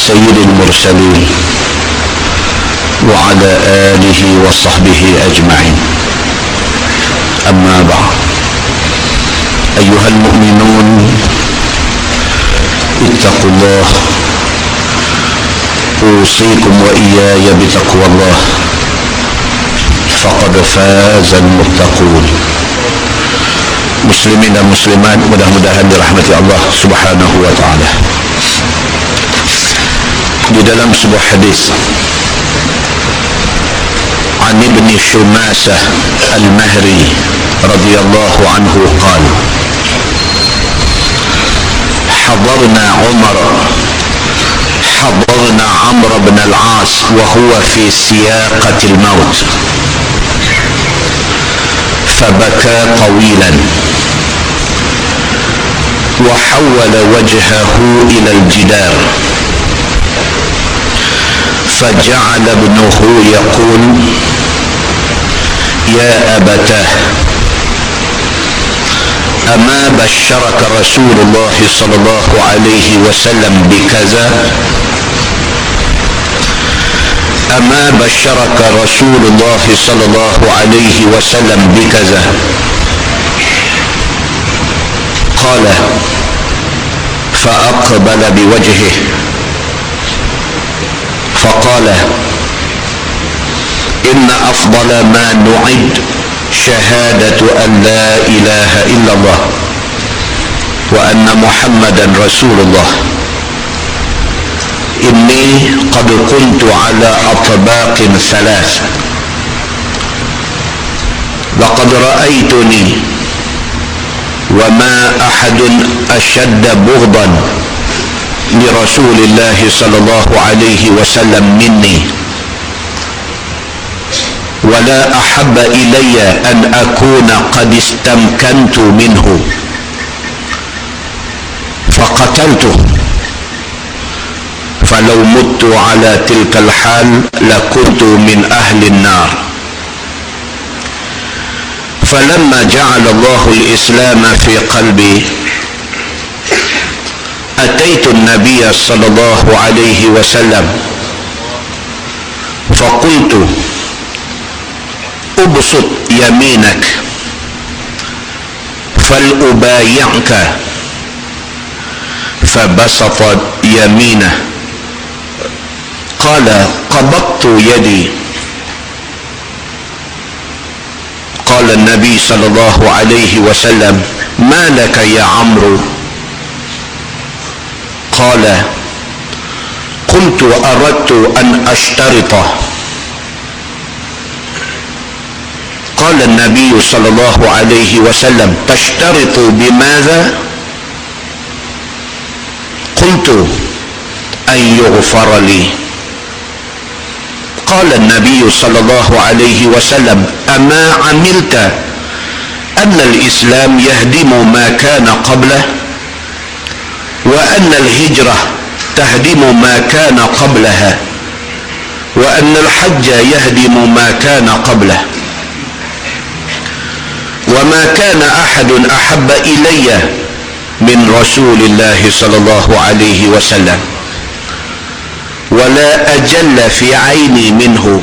سيد المرسلين وعلى آله وصحبه أجمعين. أما بعد، أيها المؤمنون اتقوا الله، أوصيكم وإياي بتقوى الله، faqad fazal muttaqun. Muslimin dan muslimat, mudah-mudahan dirahmati Allah Subhanahu wa taala. Di dalam sebuah hadis an Ibn Shumasah Al-Mahri radhiyallahu anhu qala hadarna Amr bin Al-As wa huwa fi siyaqati al-maut فبكى طويلا وحول وجهه إلى الجدار فجعل ابنه يقول يا أبتاه أما بشرك رسول الله صلى الله عليه وسلم بكذا أما بشرك رسول الله صلى الله عليه وسلم بكذا قال فأقبل بوجهه فقال إن أفضل ما نعد شهادة أن لا إله إلا الله وأن محمدا رسول الله إني قد كنت على أطباق ثلاث لقد رأيتني وما أحد أشد بغضا لرسول الله صلى الله عليه وسلم مني ولا أحب إلي أن أكون قد استمكنت منه فقتلته فلو مت على تلك الحال لكنت من أهل النار فلما جعل الله الإسلام في قلبي أتيت النبي صلى الله عليه وسلم فقلت أبسط يمينك فلأبايعك فبسط يمينه قال قبضت يدي قال النبي صلى الله عليه وسلم ما لك يا عمرو قال قلت أردت أن أشترط قال النبي صلى الله عليه وسلم تشترط بماذا قلت أن يغفر لي قال النبي صلى الله عليه وسلم أما عملت أن الإسلام يهدم ما كان قبله وأن الهجرة تهدم ما كان قبلها وأن الحج يهدم ما كان قبله وما كان أحد أحب إلي من رسول الله صلى الله عليه وسلم ولا أجل في عيني منه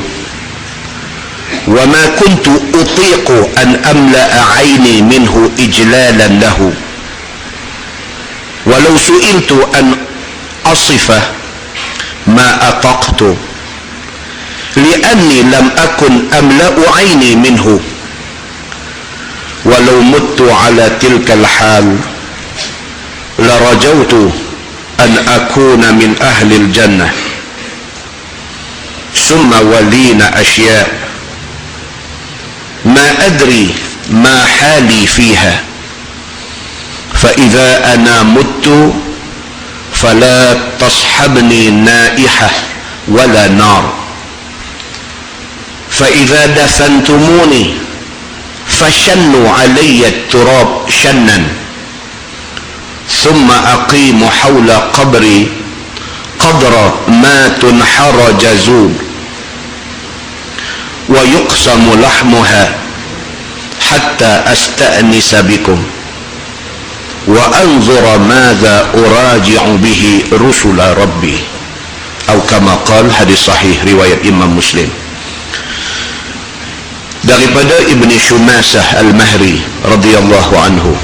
وما كنت أطيق أن أملأ عيني منه إجلالا له ولو سئلت أن أصفه ما أطقت لأني لم أكن أملأ عيني منه ولو مت على تلك الحال لرجوت أن أكون من أهل الجنة ثم ولينا أشياء ما أدري ما حالي فيها فإذا أنا مت فلا تصحبني نائحة ولا نار فإذا دفنتموني فشنوا علي التراب شنا ثم أقيم حول قبري قدر ما تنحر جزور ويقسم لحمها حتى أستأنس بكم وأنظر ماذا أراجع به رسل ربي atau kama qala, hadis sahih riwayat Imam Muslim. Daripada Ibni Shumasah Al-Mahri radhiyallahu anhu,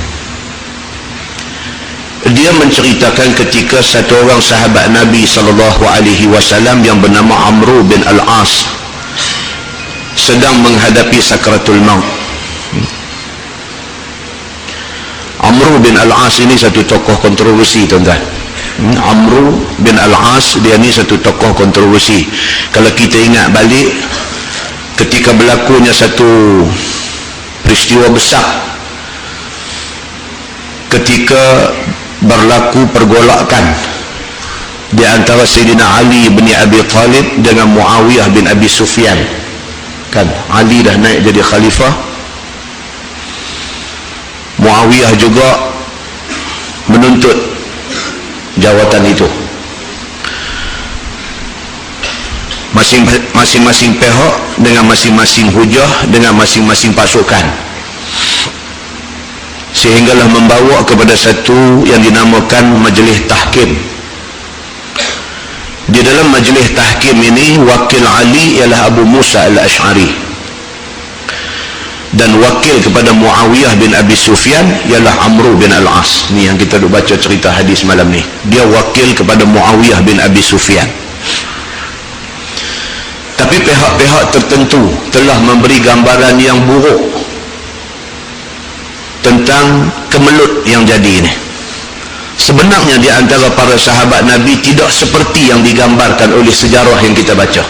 dia menceritakan ketika satu orang sahabat Nabi SAW yang bernama Amru bin Al-As sedang menghadapi sakratul maut. Amru bin Al-As ini satu tokoh kontroversi, tuan-tuan. Amru bin Al-As, dia ni satu tokoh kontroversi. Kalau kita ingat balik, ketika berlakunya satu peristiwa besar, ketika berlaku pergolakan di antara Sayyidina Ali bin Abi Talib dengan Muawiyah bin Abi Sufyan, kan Ali dah naik jadi khalifah, Muawiyah juga menuntut jawatan itu. Masing-masing pihak dengan masing-masing hujah, dengan masing-masing pasukan, sehinggalah membawa kepada satu yang dinamakan majlis tahkim. Di dalam majlis tahkim ini, wakil Ali ialah Abu Musa Al-Ash'ari, dan wakil kepada Muawiyah bin Abi Sufyan ialah Amru bin Al-As. Ni yang kita duk baca cerita hadis malam ni. Dia wakil kepada Muawiyah bin Abi Sufyan. Tapi pihak-pihak tertentu telah memberi gambaran yang buruk tentang kemelut yang jadi ini. Sebenarnya di antara para sahabat Nabi tidak seperti yang digambarkan oleh sejarah yang kita baca.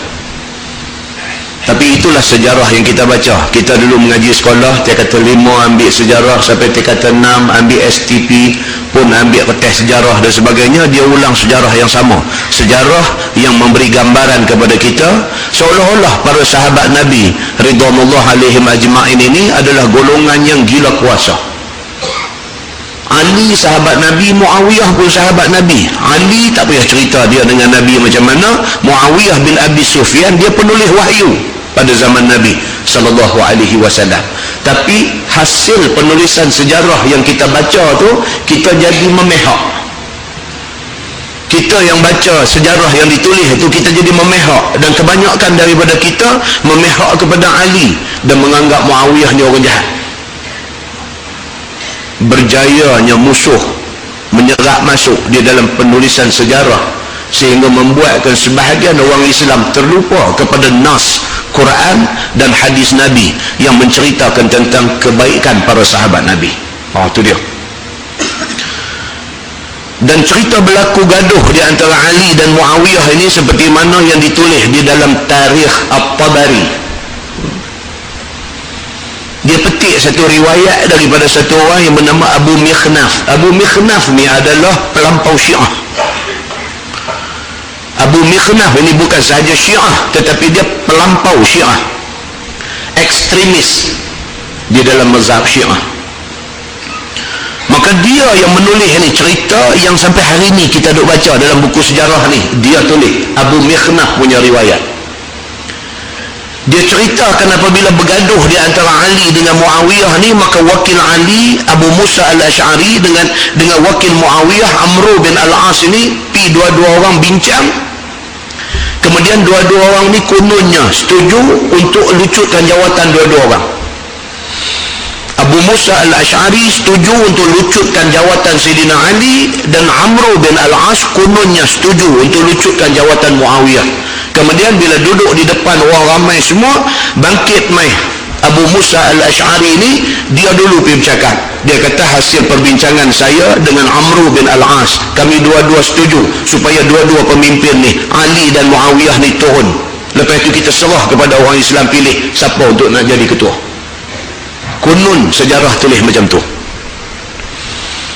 Tapi itulah sejarah yang kita baca. Kita dulu mengaji sekolah, dia kata 5 ambil sejarah sampai dia kata 6 ambil STP pun ambil tes sejarah dan sebagainya. Dia ulang sejarah yang sama, sejarah yang memberi gambaran kepada kita seolah-olah para sahabat Nabi ridwanullah alaihim ajma'in ini adalah golongan yang gila kuasa. Ali sahabat Nabi, Muawiyah pun sahabat Nabi. Ali tak payah cerita dia dengan Nabi macam mana. Muawiyah bin Abi Sufyan, dia penulis wahyu pada zaman Nabi sallallahu alaihi wasallam. Tapi hasil penulisan sejarah yang kita baca tu, kita jadi memihak. Kita yang baca sejarah yang ditulis itu, kita jadi memihak, dan kebanyakan daripada kita memihak kepada Ali dan menganggap Muawiyah ni orang jahat. Berjayanya musuh menyerap masuk di dalam penulisan sejarah sehingga membuatkan sebahagian orang Islam terlupa kepada nas Quran dan hadis Nabi yang menceritakan tentang kebaikan para sahabat Nabi. Itu dia. Dan cerita berlaku gaduh di antara Ali dan Muawiyah ini seperti mana yang ditulis di dalam Tarikh At-Tabari. Dia petik satu riwayat daripada satu orang yang bernama Abu Mikhnaf. Abu Mikhnaf ni adalah pelampau Syiah. Abu Mikhnaf ini bukan sahaja Syiah, tetapi dia pelampau Syiah, ekstremis di dalam mazhab Syiah. Maka dia yang menulis ni, cerita yang sampai hari ni kita duk baca dalam buku sejarah ni, dia tulis. Abu Mikhnaf punya riwayat. Dia ceritakan apabila bergaduh di antara Ali dengan Muawiyah ni, maka wakil Ali Abu Musa Al-Ash'ari dengan wakil Muawiyah Amru bin Al-As ini pi dua-dua orang bincang. Kemudian dua-dua orang ni kononnya setuju untuk lucutkan jawatan dua-dua orang. Abu Musa Al-Ash'ari setuju untuk lucutkan jawatan Sayyidina Ali, dan Amru bin Al-As kononnya setuju untuk lucutkan jawatan Muawiyah. Kemudian bila duduk di depan orang ramai semua, bangkit mai Abu Musa Al-Ash'ari ini, dia dulu pergi bercakap. Dia kata hasil perbincangan saya dengan Amru bin Al-As, kami dua-dua setuju supaya dua-dua pemimpin ni, Ali dan Muawiyah ni, turun. Lepas itu kita serah kepada orang Islam pilih siapa untuk nak jadi ketua. Konon sejarah tulis macam tu.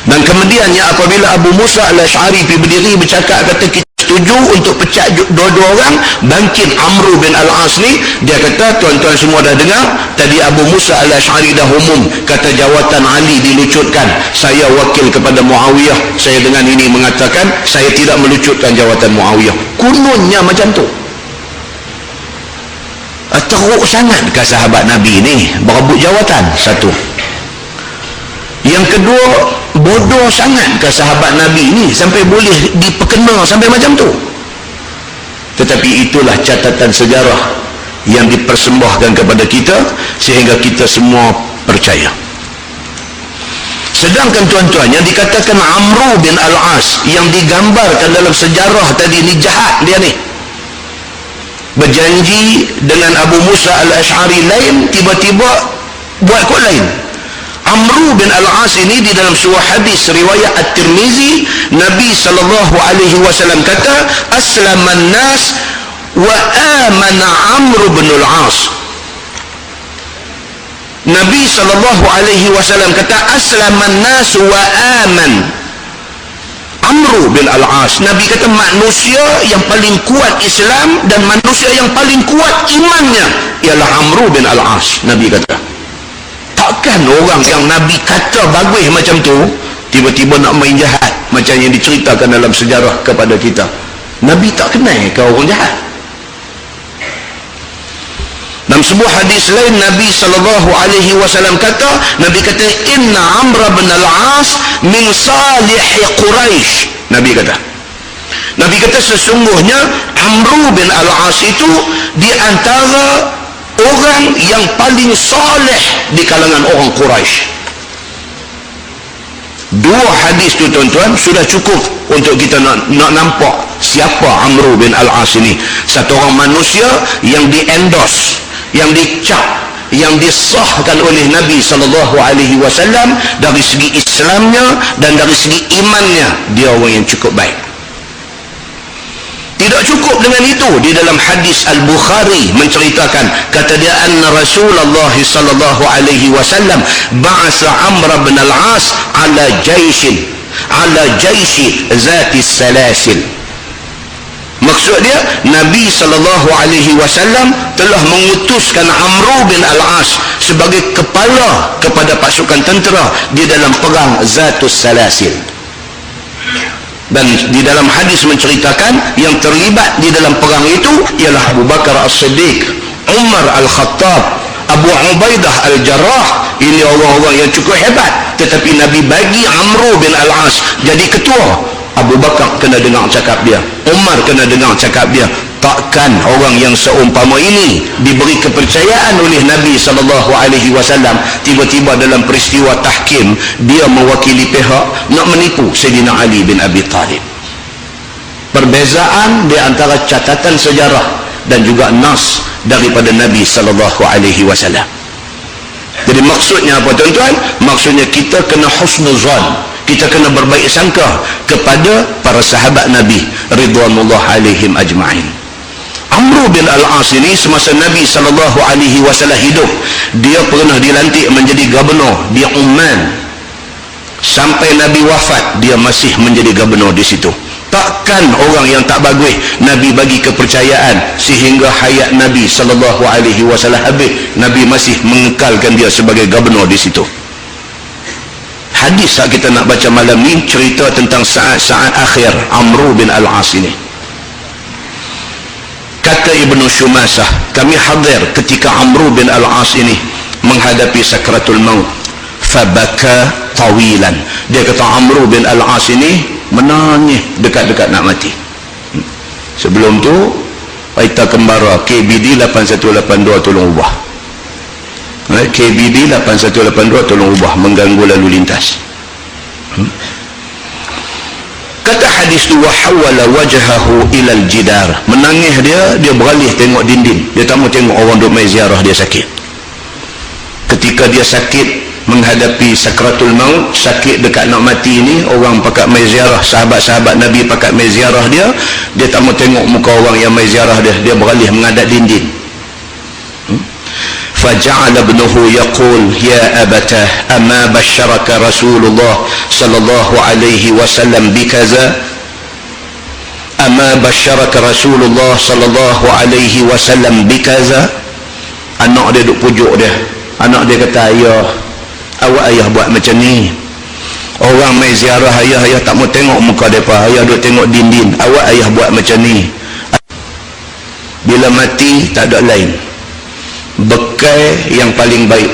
Dan kemudiannya apabila Abu Musa Al-Ash'ari pergi berdiri bercakap, kata kita setuju untuk pecat dua-dua orang, bangkit Amru bin Al-As ni, dia kata tuan-tuan semua dah dengar tadi Abu Musa Al-Ash'ari dah umum kata jawatan Ali dilucutkan. Saya wakil kepada Muawiyah, saya dengan ini mengatakan saya tidak melucutkan jawatan Muawiyah. Kononnya macam tu. Teruk sangat ke sahabat Nabi ni berebut jawatan? Satu. Yang kedua, bodoh sangat ke sahabat Nabi ni sampai boleh diperkena sampai macam tu. Tetapi itulah catatan sejarah yang dipersembahkan kepada kita sehingga kita semua percaya. Sedangkan tuan-tuan, yang dikatakan Amru bin Al-As yang digambarkan dalam sejarah tadi ni jahat dia ni. Berjanji dengan Abu Musa Al-Ash'ari lain, tiba-tiba buat kot lain. Amru bin Al-As ini di dalam sebuah hadis riwayat At-Tirmizi, Nabi SAW kata, aslaman nas wa amana Amru bin Al-As. Nabi SAW kata, aslaman nas wa aman Amru bin Al-As. Nabi kata manusia yang paling kuat Islam dan manusia yang paling kuat imannya ialah Amru bin Al-As. Nabi kata, takkan orang yang Nabi kata bagus macam tu tiba-tiba nak main jahat macam yang diceritakan dalam sejarah kepada kita. Nabi tak kenal ke orang jahat? Dalam sebuah hadis lain Nabi SAW kata, Nabi kata, inna Amr bin Al-As min salihi Quraisy. Nabi kata sesungguhnya Amru bin Al-As itu di antara orang yang paling saleh di kalangan orang Quraisy. Dua hadis tu tuan-tuan sudah cukup untuk kita nak nampak siapa Amru bin Al-As ini. Satu orang manusia yang di-endorse, yang dicap, yang disahkan oleh Nabi SAW dari segi Islamnya dan dari segi imannya, dia orang yang cukup baik. Tidak cukup dengan itu, di dalam hadis Al-Bukhari menceritakan, kata dia, anna Rasulullah sallallahu alaihi wasallam ba'asa Amr bin Al-As ala jaishi zati salasil. Maksud dia, Nabi SAW telah mengutuskan Amru bin Al-As sebagai kepala kepada pasukan tentera di dalam perang Zatus Salasil. Dan di dalam hadis menceritakan yang terlibat di dalam perang itu ialah Abu Bakar As-Siddiq, Umar Al-Khattab, Abu Ubaidah Al-Jarrah. Ini orang-orang yang cukup hebat, tetapi Nabi bagi Amru bin Al-As jadi ketua. Abu Bakar kena dengar cakap dia, Umar kena dengar cakap dia. Takkan orang yang seumpama ini diberi kepercayaan oleh Nabi SAW tiba-tiba dalam peristiwa tahkim dia mewakili pihak nak menipu Sayyidina Ali bin Abi Talib. Perbezaan di antara catatan sejarah dan juga nas daripada Nabi SAW. Jadi maksudnya apa tuan-tuan? Maksudnya kita kena husnuzan, kita kena berbaik sangka kepada para sahabat Nabi ridwanullah alaihim ajma'in. Amru bin Al-As ini semasa Nabi SAW hidup, dia pernah dilantik menjadi gubernur di Oman. Sampai Nabi wafat, dia masih menjadi gubernur di situ. Takkan orang yang tak bagus Nabi bagi kepercayaan sehingga hayat Nabi SAW habis, Nabi masih mengekalkan dia sebagai gubernur di situ. Hadis yang kita nak baca malam ni cerita tentang saat-saat akhir Amru bin Al-As ini. Kata Ibnu Shumasah, kami hadir ketika Amru bin Al-As ini menghadapi sakratul maut. Fabaka tawilan. Dia kata Amru bin Al-As ini menangis dekat-dekat nak mati. Sebelum tu Paita Kembara KBD 8182 tolong ubah. KBD 8182 tolong ubah, mengganggu lalu lintas. Kata hadis tu, wahawala wajhahu ilal jidar. Menangis dia beralih tengok dinding. Dia tak mau tengok orang duk mai ziarah dia sakit. Ketika dia sakit menghadapi sakratul maut, sakit dekat nak mati ni, orang pakat mai ziarah, sahabat-sahabat Nabi pakat mai ziarah dia, dia tak mau tengok muka orang yang mai ziarah dia beralih menghadap dinding. فجعل ابنه يقول يا أبتاه أما بشرك رسول الله صلى الله عليه وسلم بكذا أما بشرك رسول الله صلى الله عليه وسلم بكذا. Anak dia duk pujuk dia, anak dia kata, ayah, awak ayah buat macam ni, orang mai ziarah ayah tak mau tengok muka mereka, ayah duk tengok dinding, awak ayah buat macam ni. Bila mati tak ada lain, bekal yang paling baik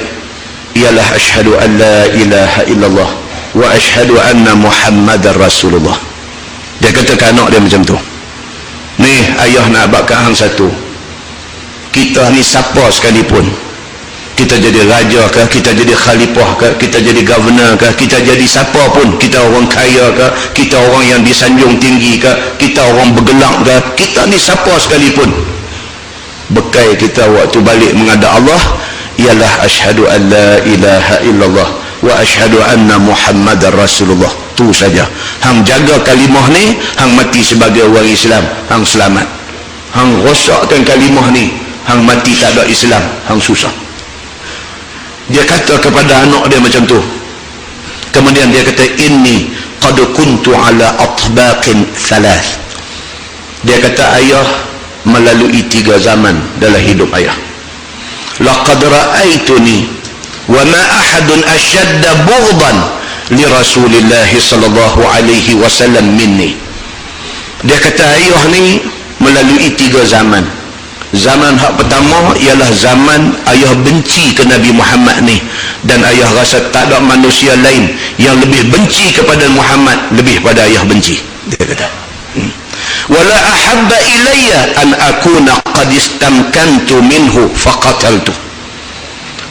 ialah asyhadu an la ilaha illallah wa asyhadu anna muhammadar rasulullah. Dia kata ke anak dia macam tu. Ni ayah nak bakal hang satu. Kita ni siapa sekalipun, kita jadi raja ke, kita jadi khalifah ke, kita jadi governor ke, kita jadi siapa pun, kita orang kaya ke, kita orang yang disanjung tinggi ke, kita orang bergelak ke, kita ni siapa sekalipun, bekal kita waktu balik menghadap Allah ialah asyhadu an la ilaha illallah wa asyhadu anna muhammadar rasulullah. Tu saja. Hang jaga kalimah ni, hang mati sebagai orang Islam, hang selamat. Hang rosakkan kalimah ni, hang mati tak ada Islam, hang susah. Dia kata kepada anak dia macam tu. Kemudian dia kata, inni qad kuntu ala atbaqin thalath. Dia kata, ayah melalui 3 zaman dalam hidup ayah. Laqad ra'aituni wa ma ahadun ashadda bughdan li Rasulillah sallallahu alaihi wasallam minni. Dia kata, ayah ni melalui 3 zaman. Zaman hak pertama ialah zaman ayah benci ke Nabi Muhammad ni, dan ayah rasa tak ada manusia lain yang lebih benci kepada Muhammad lebih pada ayah benci. Dia kata, wala ahabba ilayya an akuna qad istamkantu minhu faqataltu.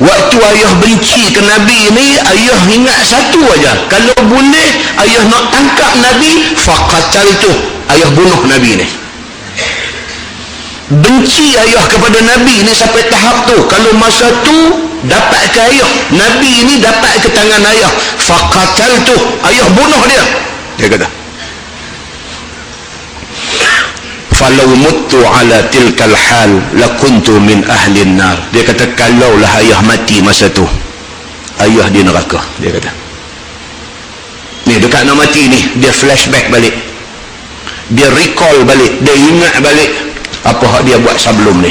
Waktu ayah benci ke Nabi ni, ayah ingat satu aja, kalau boleh ayah nak tangkap Nabi, faqataltu, ayah bunuh Nabi ni. Benci ayah kepada Nabi ni sampai tahap tu, kalau masa tu dapat ke ayah, Nabi ni dapat ke tangan ayah, faqataltu, ayah bunuh dia. Dia kata, falau muttu ala tilkal hal lakuntu min ahli nar. Dia kata, kalaulah ayah mati masa tu, ayah di neraka. Dia kata, ni dekat nak mati ni, dia flashback balik, dia recall balik, dia ingat balik apa hak dia buat sebelum ni.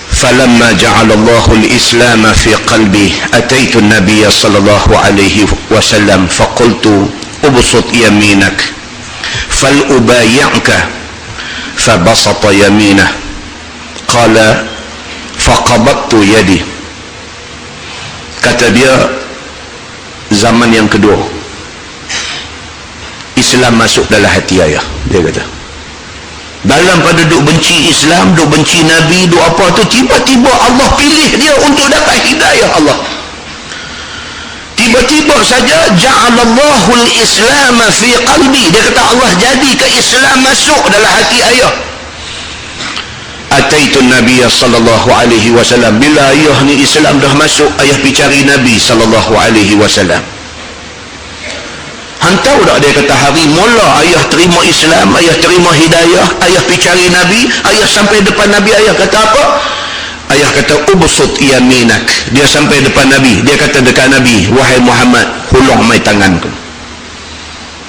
Falamma ja'alallahu al-islam fi qalbi ataitu an-nabiy sallallahu alaihi wasallam faqultu ubsut yaminak fal ubayyuka fabasata yaminah qala faqabattu yadi. Kata dia, zaman yang kedua Islam masuk dalam hati ayah. Dia kata, dalam pada duk benci Islam, duk benci Nabi, duk apa tu, tiba-tiba Allah pilih dia untuk dapat hidayah Allah. Tiba-tiba saja ja'alallahu al-islam fi qalbi. Dia kata Allah jadi ke Islam masuk dalam hati ayah. Ataitu Nabi sallallahu alaihi wasallam. Bila ayah ni Islam dah masuk, ayah pergi cari Nabi sallallahu alaihi wasallam. Hang tahu tak, dia kata hari mula ayah terima Islam, ayah terima hidayah, ayah pergi cari Nabi, ayah sampai depan Nabi, ayah kata apa? Ayah kata ubsut yaminak. Dia sampai depan Nabi, dia kata dekat Nabi, wahai Muhammad, hulung mai tanganku.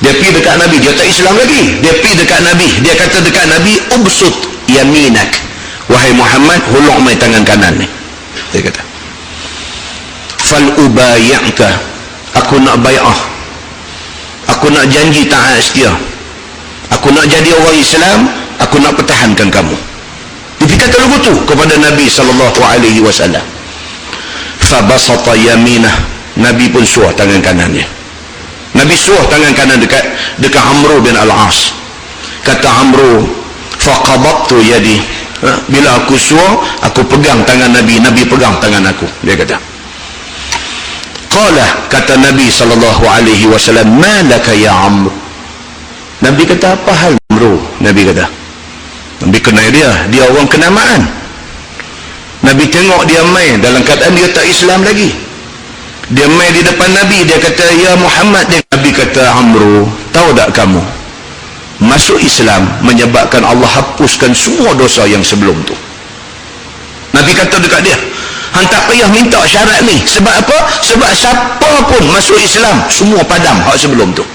Dia pergi dekat Nabi, dia tak Islam lagi, dia pergi dekat Nabi, dia kata dekat Nabi, ubsut yaminak, wahai Muhammad, hulung mai tangan kanan ni. Dia kata, fal ubayyuka, aku nak bai'ah, aku nak janji taat setia, aku nak jadi orang Islam, aku nak pertahankan kamu. Dia kata lagu tu kepada Nabi sallallahu alaihi wasallam. Fabasata yaminah. Nabi pun suruh tangan kanannya. Nabi suruh tangan kanan dekat Amru bin Al-As. Kata Amru, faqabattu yadi. Bila aku suruh, aku pegang tangan Nabi, Nabi pegang tangan aku. Dia kata, qala, kata Nabi sallallahu alaihi wasallam, malaka ya Amr. Nabi kata, apa hal Amru? Nabi kata, Nabi kenal dia orang kenamaan. Nabi tengok dia main dalam keadaan dia tak Islam lagi. Dia main di depan Nabi, dia kata, ya Muhammad. Nabi kata, Amru, tahu tak kamu, masuk Islam menyebabkan Allah hapuskan semua dosa yang sebelum tu. Nabi kata dekat dia, hang tak payah minta syarat ni. Sebab apa? Sebab siapa pun masuk Islam, semua padam hak sebelum tu.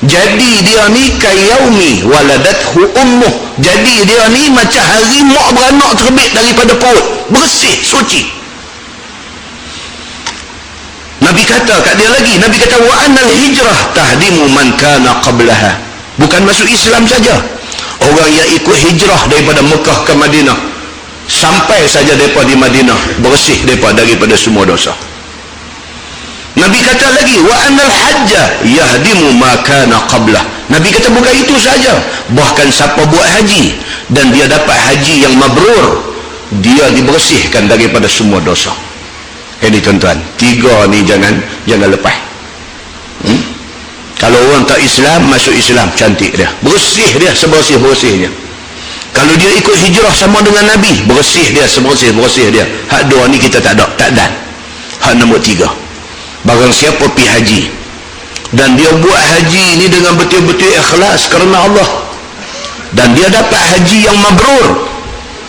Jadi dia ni kayaumi waladathu ummuh. Jadi dia ni macam hari mak beranak terbit daripada perut, bersih, suci. Nabi kata kat dia lagi, Nabi kata, wa annal hijrah tahdimu man kana qablaha. Bukan masuk Islam saja, orang yang ikut hijrah daripada Mekah ke Madinah, sampai saja mereka di Madinah, bersih mereka daripada semua dosa. Nabi kata lagi, wa annal hajja yahdimu ma kana qablah. Nabi kata bukan itu saja, bahkan siapa buat haji dan dia dapat haji yang mabrur, dia dibersihkan daripada semua dosa. Ini tuan-tuan, 3 ni jangan lepas. Kalau orang tak Islam, masuk Islam, cantik dia, bersih dia sebersih-bersihnya. Kalau dia ikut hijrah sama dengan Nabi, bersih dia sebersih-bersih dia. Hak 2 ni kita tak ada, tak dan. Hak nombor 3, barang siapa pergi haji dan dia buat haji ni dengan betul-betul ikhlas kerana Allah, dan dia dapat haji yang mabrur,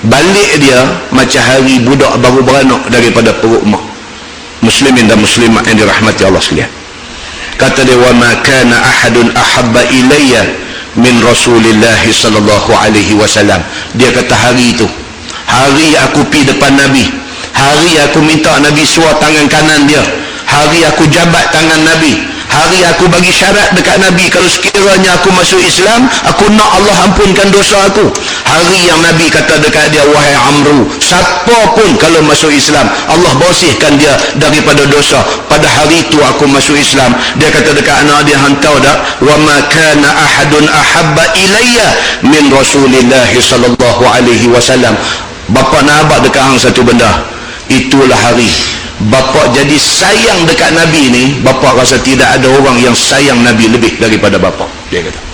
balik dia macam hari budak baru beranak daripada perut mak. Muslimin dan muslimat yang dirahmati Allah sekalian, kata dia, wa ma kana ahadun ahabba ilayya min Rasulillah sallallahu alaihi wasallam. Dia kata hari itu, hari aku pergi depan Nabi, hari aku minta Nabi suar tangan kanan dia, hari aku jabat tangan Nabi, hari aku bagi syarat dekat Nabi, kalau sekiranya aku masuk Islam, aku nak Allah ampunkan dosa aku. Hari yang Nabi kata dekat dia, wahai Amru, siapa pun kalau masuk Islam, Allah bersihkan dia daripada dosa. Pada hari itu aku masuk Islam. Dia kata dekat anak dia, hantau dak, wa ma kana ahadun ahabba ilayya min Rasulillah sallallahu alaihi wasallam. Bapa nak abad dekat hang satu benda, itulah hari bapa jadi sayang dekat Nabi ni. Bapa rasa tidak ada orang yang sayang Nabi lebih daripada bapa. Dia kata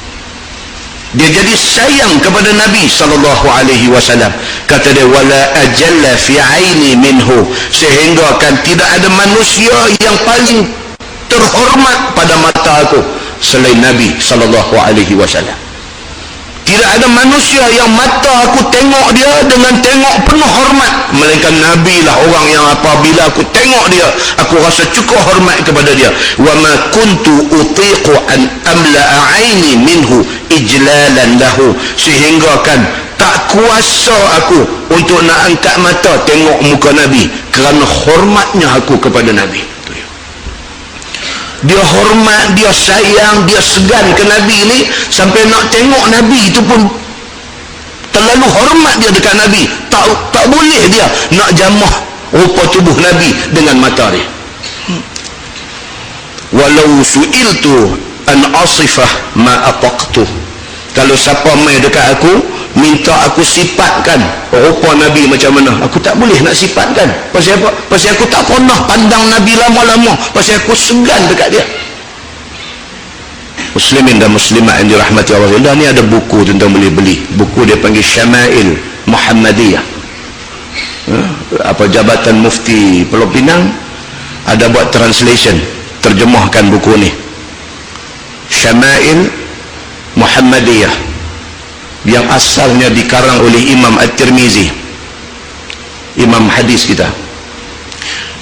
dia jadi sayang kepada Nabi sallallahu alaihi wasallam. Kata dia, wala ajalla fi aini minhu, sehingga kan tidak ada manusia yang paling terhormat pada mata aku selain Nabi sallallahu alaihi wasallam. Tidak ada manusia yang mata aku tengok dia dengan tengok penuh hormat, melainkan Nabi lah orang yang apabila aku tengok dia, aku rasa cukup hormat kepada dia. Wa ma kuntu utiqu an amla'a aini minhu ijlalan lahu, sehingga kan tak kuasa aku untuk nak angkat mata tengok muka Nabi kerana hormatnya aku kepada Nabi. Dia hormat, dia sayang, dia segan ke Nabi ni, sampai nak tengok Nabi itu pun terlalu hormat dia dekat Nabi. Tak boleh dia nak jamah rupa tubuh Nabi dengan mata dia. Walau su'iltu an asifah ma ataqtu, kalau siapa mai dekat aku minta aku sifatkan rupa Nabi macam mana, aku tak boleh nak sifatkan. Pasal apa? Pasal aku tak pernah pandang Nabi lama-lama, pasal aku segan dekat dia. Muslimin dan muslimat yang dirahmati Allah, ni ada buku tuan-tuan boleh beli. Buku dia panggil Syama'il Muhammadiyah. Apa Jabatan Mufti Pulau Pinang ada buat translation, terjemahkan buku ni, Syama'il Muhammadiyah, yang asalnya dikarang oleh Imam At-Tirmizi, imam hadis kita.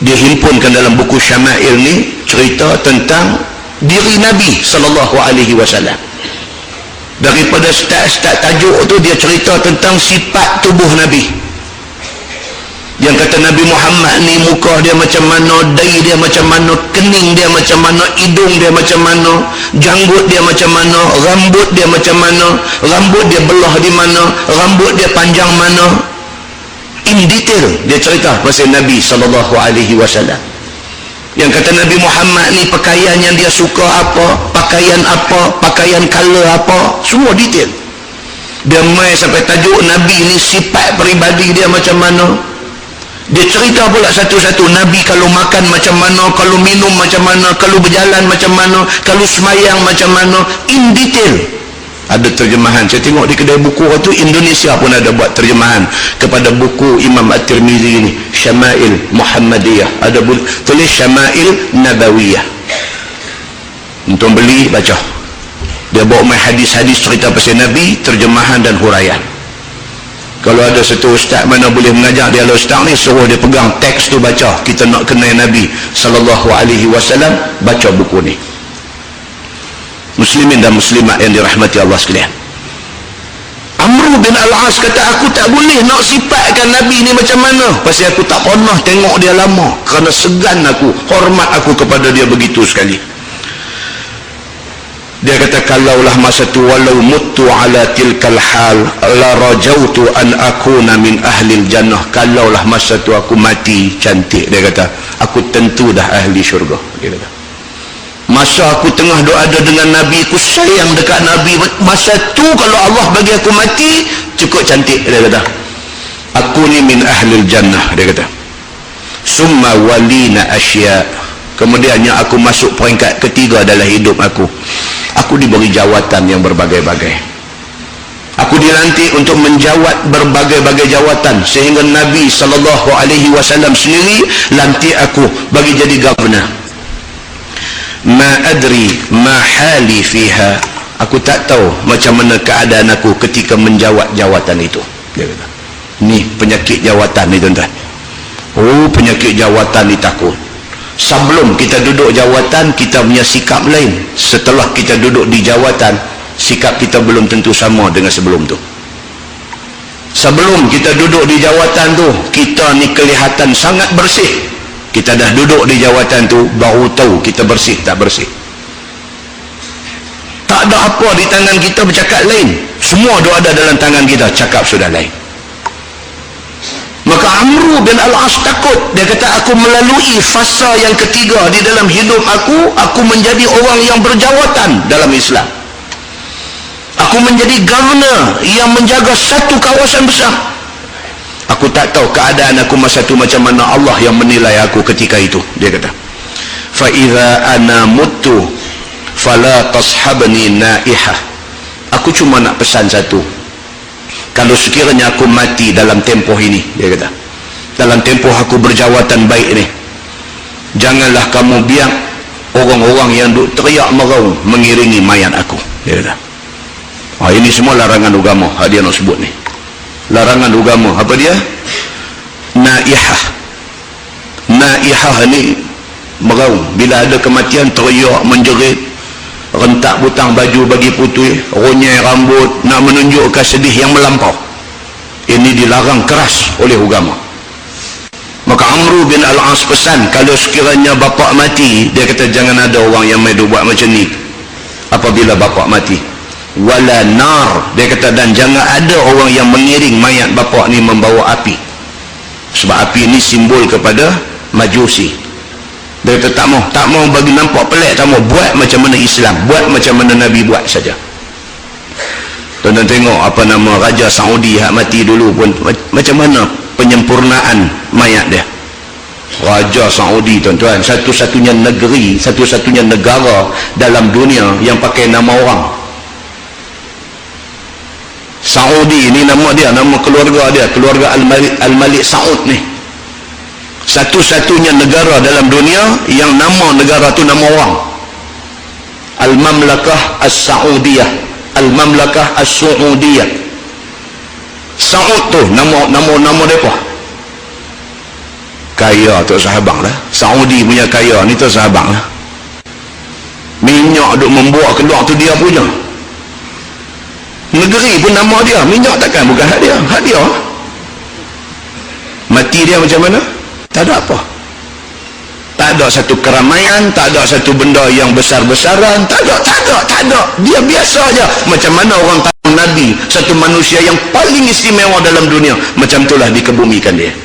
Dia himpunkan dalam buku Syama'il ni cerita tentang diri Nabi sallallahu alaihi wasallam. Daripada start tajuk tu dia cerita tentang sifat tubuh Nabi. Yang kata Nabi Muhammad ni muka dia macam mana, dahi dia macam mana, kening dia macam mana, hidung dia macam mana, janggut dia macam mana, rambut dia macam mana, rambut dia belah di mana, rambut dia panjang mana. In detail dia cerita pasal Nabi sallallahu alaihi wasallam. Yang kata Nabi Muhammad ni pakaian yang dia suka apa, pakaian color apa, semua detail. Dia mai sampai tajuk Nabi ni sifat peribadi dia macam mana. Dia cerita pula satu-satu Nabi kalau makan macam mana, kalau minum macam mana, kalau berjalan macam mana, kalau semayang macam mana, in detail. Ada terjemahan, saya tengok di kedai buku tu Indonesia pun ada buat terjemahan kepada buku Imam At-Tirmizi ni, Syama'il Muhammadiyah. Ada tulis Syama'il Nabawiyah. Untuk beli baca, dia bawa main hadis-hadis cerita pasal Nabi, terjemahan dan huraian. Kalau ada satu ustaz mana boleh mengajar dia, ustaz ni suruh dia pegang teks tu baca, kita nak kenal Nabi sallallahu alaihi wasallam, baca buku ni. Muslimin dan muslimat yang dirahmati Allah sekalian, Amr bin Al-As kata, aku tak boleh nak sifatkan Nabi ni macam mana, pasal aku tak pernah tengok dia lama, kerana segan aku, hormat aku kepada dia begitu sekali. Dia kata, kalaulah masa tu walau mutu ala tilkal hal la rajautu an akuna min ahlil jannah, kalaulah masa tu aku mati cantik, dia kata, aku tentu dah ahli syurga. Dia kata Masa aku tengah doa dengan Nabi, aku sayang dekat Nabi, masa tu kalau Allah bagi aku mati, cukup cantik, dia kata. Aku ni min ahlil jannah, dia kata. Summa walina asya. Kemudiannya aku masuk peringkat ketiga dalam hidup aku. Aku diberi jawatan yang berbagai-bagai. Aku dilantik untuk menjawat berbagai-bagai jawatan, sehingga Nabi SAW sendiri lantik aku bagi jadi governor. Ma adri ma hali fiha. Aku tak tahu macam mana keadaan aku ketika menjawat jawatan itu, dia kata. Ni penyakit jawatan ni, tuan-tuan. Oh, penyakit jawatan ni takut. Sebelum kita duduk jawatan, kita punya sikap lain. Setelah kita duduk di jawatan, sikap kita belum tentu sama dengan sebelum tu. Sebelum kita duduk di jawatan tu, kita ni kelihatan sangat bersih. Kita dah duduk di jawatan tu, baru tahu kita bersih tak bersih. Tak ada apa di tangan kita bercakap lain. Semua tu ada dalam tangan kita, cakap sudah lain. Maka Amru bin Al-As takut. Dia kata, aku melalui fasa yang ketiga di dalam hidup aku menjadi orang yang berjawatan dalam Islam. Aku menjadi governor yang menjaga satu kawasan besar. Aku tak tahu keadaan aku masa tu macam mana, Allah yang menilai aku ketika itu, dia kata. Fa idza ana mutu fala tashabni naihah. Aku cuma nak pesan satu. Kalau sekiranya aku mati dalam tempoh ini, dia kata, dalam tempoh aku berjawatan baik ni, janganlah kamu biar orang-orang yang duk teriak meraung mengiringi mayat aku, dia kata. Ini semua larangan agama dia nak sebut ni. Larangan agama, apa dia? Naihah. Naihah ni meraung. Bila ada kematian, teriak, menjerit, rentak butang baju bagi putih, ronyai rambut, nak menunjukkan sedih yang melampau. Ini dilarang keras oleh agama. Maka Amru bin Al-As pesan, kalau sekiranya bapak mati, dia kata jangan ada orang yang main buat macam ni apabila bapak mati. Wala nar, dia kata, dan jangan ada orang yang mengiring mayat bapak ni membawa api, sebab api ni simbol kepada Majusi. Dia kata tak mau bagi nampak pelik, tak mau, buat macam mana Islam, buat macam mana Nabi buat saja. Tuan-tuan tengok apa nama Raja Saudi yang mati dulu pun macam mana penyempurnaan mayat dia. Raja Saudi, tuan-tuan, satu-satunya negeri, satu-satunya negara dalam dunia yang pakai nama orang. Saudi ni nama dia, nama keluarga dia, keluarga Al-Malik Saud ni. Satu-satunya negara dalam dunia yang nama negara tu nama orang. Al-Mamlakah As-Saudiyah, Al-Mamlakah As-Saudiyah. Saud tu nama depa. Kaya tu sahabat lah. Saudi punya kaya ni tu sahabat lah. Minyak duk membuat keluar tu dia punya. Negeri pun nama dia, minyak takkan bukan hak dia, hak dia. Mati dia macam mana? Tak ada apa. Tak ada satu keramaian, tak ada satu benda yang besar-besaran, tak ada. Dia biasa aja. Macam mana orang tahu Nabi, satu manusia yang paling istimewa dalam dunia, macam itulah dikebumikan dia.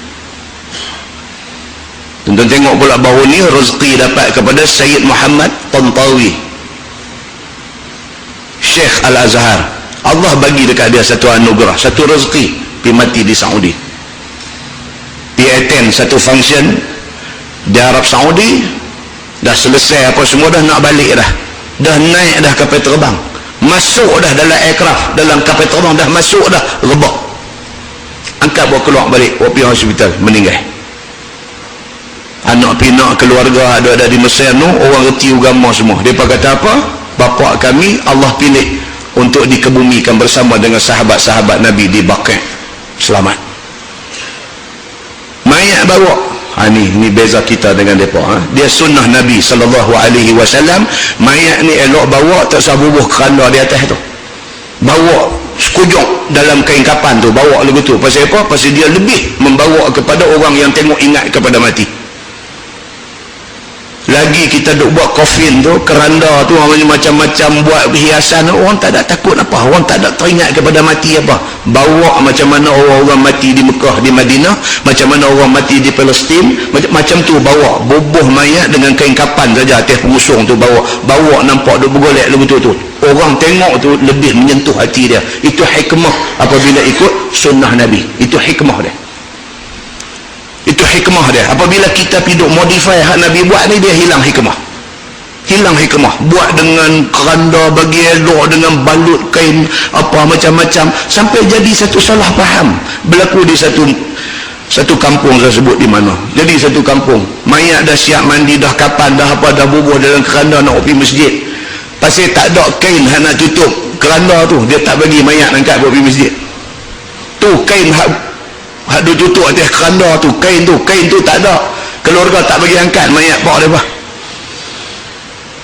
Tuan-tuan tengok pula baru ni rezeki dapat kepada Sayyid Muhammad Tantawi, Syekh Al-Azhar. Allah bagi dekat dia satu anugerah, satu rezeki, pergi mati di Saudi. Dia attend satu function di Arab Saudi, dah selesai apa semua, dah nak balik dah naik dah kapal terbang, masuk dah dalam aircraft, dalam kapal terbang dah masuk dah, rebah, angkat bawa keluar balik, bawa pergi hospital, meninggal. Anak pinak keluarga ada di Mesir tu, orang reti agama semua. Dia kata apa? Bapa kami Allah pilih untuk dikebumikan bersama dengan sahabat-sahabat Nabi di Baqi'. Selamat. Mayat bawa. Ni beza kita dengan mereka. Dia sunnah Nabi SAW. Mayat ni elok bawa, tak usah bubuh keranda di atas tu. Bawa sekujur dalam kain kapan tu, bawa lagu tu. Pasal apa? Pasal dia lebih membawa kepada orang yang tengok ingat kepada mati. lagi kita duk buat kofin tu, keranda tu macam-macam buat hiasan, orang tak ada takut apa, orang tak ada teringat kepada mati apa. Bawa macam mana orang-orang mati di Mekah, di Madinah, macam mana orang mati di Palestin, macam tu bawa, bubuh mayat dengan kain kapan saja atas pengusung tu, bawa nampak duk bergolek begitu tu. Orang tengok tu lebih menyentuh hati dia. Itu hikmah apabila ikut sunnah Nabi. Itu hikmah dia. Itu hikmah dia. Apabila kita piduk modify hak Nabi buat ni, dia hilang hikmah. Hilang hikmah. Buat dengan keranda bagi elok, dengan balut kain apa macam-macam, sampai jadi satu salah faham berlaku di satu kampung. Saya sebut di mana. Jadi satu kampung, mayat dah siap mandi, dah kapan, dah apa, dah bubuh dalam keranda nak pergi masjid. Pasal tak ada kain hak nak tutup keranda tu, dia tak bagi mayat angkat buat pergi masjid. Tu kain hak duk tutup atas keranda tu, kain tu tak ada. Keluarga tak bagi angkat mayat pak dia apa.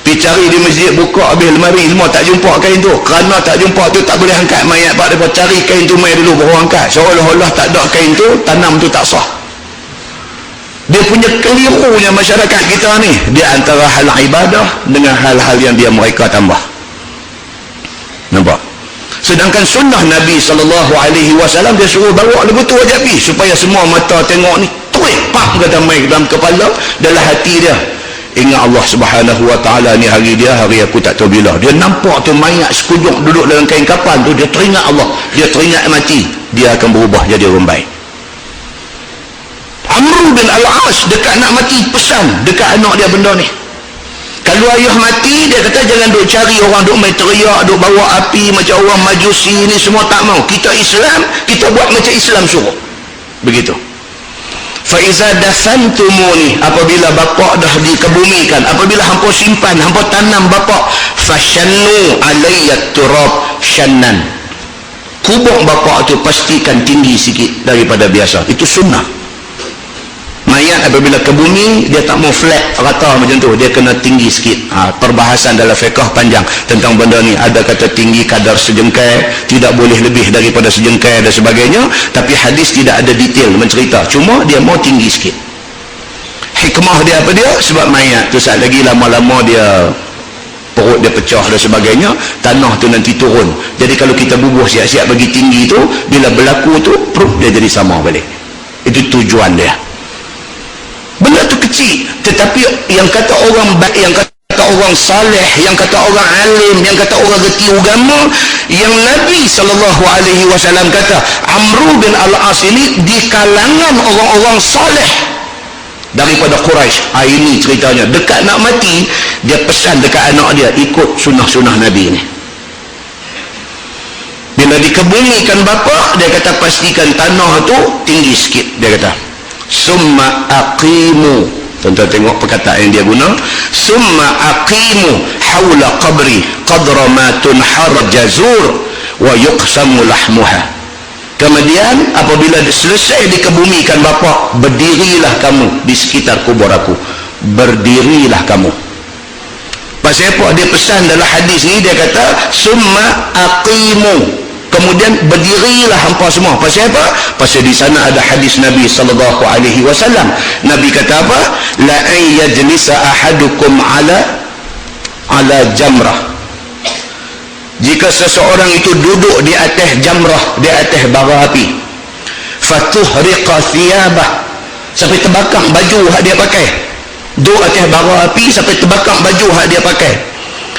Pergi cari di masjid, buka habis lemari semua tak jumpa kain tu. Kerana tak jumpa tu tak boleh angkat mayat pak dia. Cari kain tu mai dulu baru angkat. Seolah-olah tak ada kain tu, tanam tu tak sah. Dia punya kelirunya masyarakat kita ni, dia antara hal ibadah dengan hal-hal yang mereka tambah. Nampak? Sedangkan sunnah Nabi SAW, dia suruh bawa lagu tu aja pi, supaya semua mata tengok ni, tuik pak kata mai dalam kepala, dalam hati dia. Ingat Allah Subhanahu Wa Taala ni, hari dia hari aku tak tahu bila. Dia nampak tu mayat sekujur duduk dalam kain kapan tu, dia teringat Allah, dia teringat mati, dia akan berubah jadi orang baik. Amr bin Al-As dekat nak mati pesan dekat anak dia benda ni. Kalau ayah mati, dia kata jangan duk cari orang duk main teriak, duk bawa api macam orang Majusi ni, semua tak mau. Kita Islam, kita buat macam Islam suruh. Begitu. Fa iza dafantumuni, apabila bapak dah dikebumikan, apabila hampa simpan, hampa tanam bapak, fashannu alayya turab shannan. Kubur bapak tu pastikan tinggi sikit daripada biasa. Itu sunnah. Mayat apabila ke bumi, dia tak mau flat rata macam tu, dia kena tinggi sikit. Perbahasan dalam fiqh panjang tentang benda ni. Ada kata tinggi kadar sejengkai, tidak boleh lebih daripada sejengkai dan sebagainya. Tapi hadis tidak ada detail mencerita, cuma dia mau tinggi sikit. Hikmah dia apa dia? Sebab mayat tu saat lagi lama-lama dia perut dia pecah dan sebagainya, tanah tu nanti turun. Jadi kalau kita bubuh siap-siap bagi tinggi tu, bila berlaku tu dia jadi sama balik. Itu tujuan dia. Benda tu kecil, tetapi yang kata orang baik, yang kata orang saleh, yang kata orang alim, yang kata orang reti agama, yang Nabi SAW kata Amr bin Al-As ini di kalangan orang-orang saleh daripada Quraisy. Ini ceritanya, dekat nak mati dia pesan dekat anak dia, ikut sunnah-sunnah Nabi ni. Bila dikebumikan bapa, dia kata pastikan tanah tu tinggi sikit. Dia kata summa aqimu, tuan-tuan tengok perkataan yang dia guna, summa aqimu hawla qabri qadra ma tunhar jazur wa yuqsamu lahmuha. Kemudian apabila selesai dikebumikan bapa, berdirilah kamu di sekitar kubur aku, berdirilah kamu. Pasal apa dia pesan dalam hadis ni? Dia kata summa aqimu, kemudian berdirilah hampa semua. Pasal apa? Pasal di sana ada hadis Nabi SAW. Nabi kata apa? La an yajlisa ahadukum ala jamrah. Jika seseorang itu duduk di atas jamrah, di atas bara api, fatuhriqa thiyabah, sampai terbakar baju hak dia pakai. Duduk atas bara api sampai terbakar baju hak dia pakai.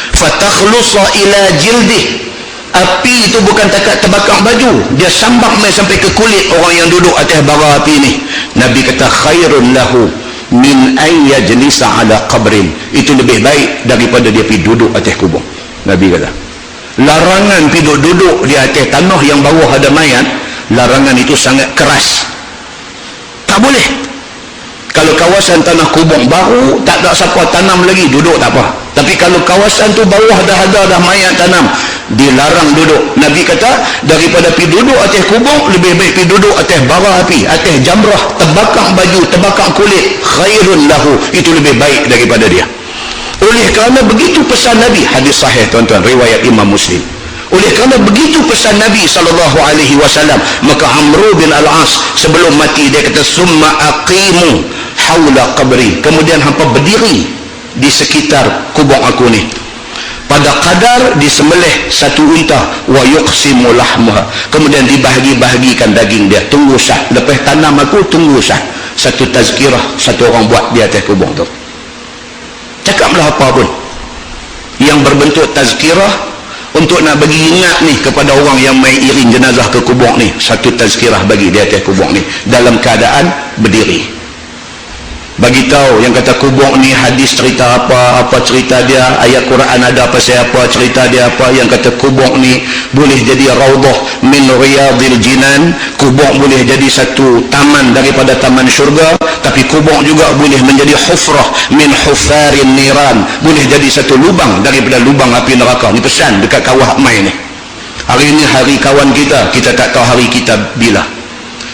Fatakhlusa ila jildih, api itu bukan takat terbakar baju, dia sambak mai sampai ke kulit orang yang duduk atas bara api ni. Nabi kata khairun lahu min an yajlisa ala qabrin, itu lebih baik daripada dia pergi duduk atas kubur. Nabi kata larangan pergi duduk di atas tanah yang bawah ada mayat, larangan itu sangat keras, tak boleh. Kalau kawasan tanah kubur baru, tak ada siapa tanam lagi, duduk tak apa. Tapi kalau kawasan tu bawah dah ada dah mayat tanam, dilarang duduk. Nabi kata daripada pergi duduk atas kubur, lebih baik pergi duduk atas bara api, atas jamrah, terbakar baju, terbakar kulit, khairun lahu, itu lebih baik daripada dia. Oleh kerana begitu pesan Nabi, hadis sahih tuan-tuan, riwayat Imam Muslim. Oleh kerana begitu pesan Nabi SAW, maka Amr bin Al-As sebelum mati dia kata summa aqimu hawla qabri, kemudian hampa berdiri di sekitar kubur aku ni. Pada kadar disembelih satu unta, wa yuqsimu lahmaha, kemudian dibahagi-bahagikan daging dia. Tunggu sah, lepas tanam aku tunggu sah. Satu tazkirah satu orang buat di atas kubur tu. Cakaplah apa pun yang berbentuk tazkirah untuk nak bagi ingat ni kepada orang yang mai iring jenazah ke kubur ni. Satu tazkirah bagi di atas kubur ni dalam keadaan berdiri. Bagi tahu yang kata kubur ni hadis cerita apa cerita dia, ayat Quran ada pasal apa, cerita dia apa. Yang kata kubur ni boleh jadi raudhah min riyadil jinan, kubur boleh jadi satu taman daripada taman syurga, tapi kubur juga boleh menjadi hufrah min hufarin niran, boleh jadi satu lubang daripada lubang api neraka. Ni pesan dekat kawah mai ni. Hari ni hari kawan kita, kita tak tahu hari kita bila.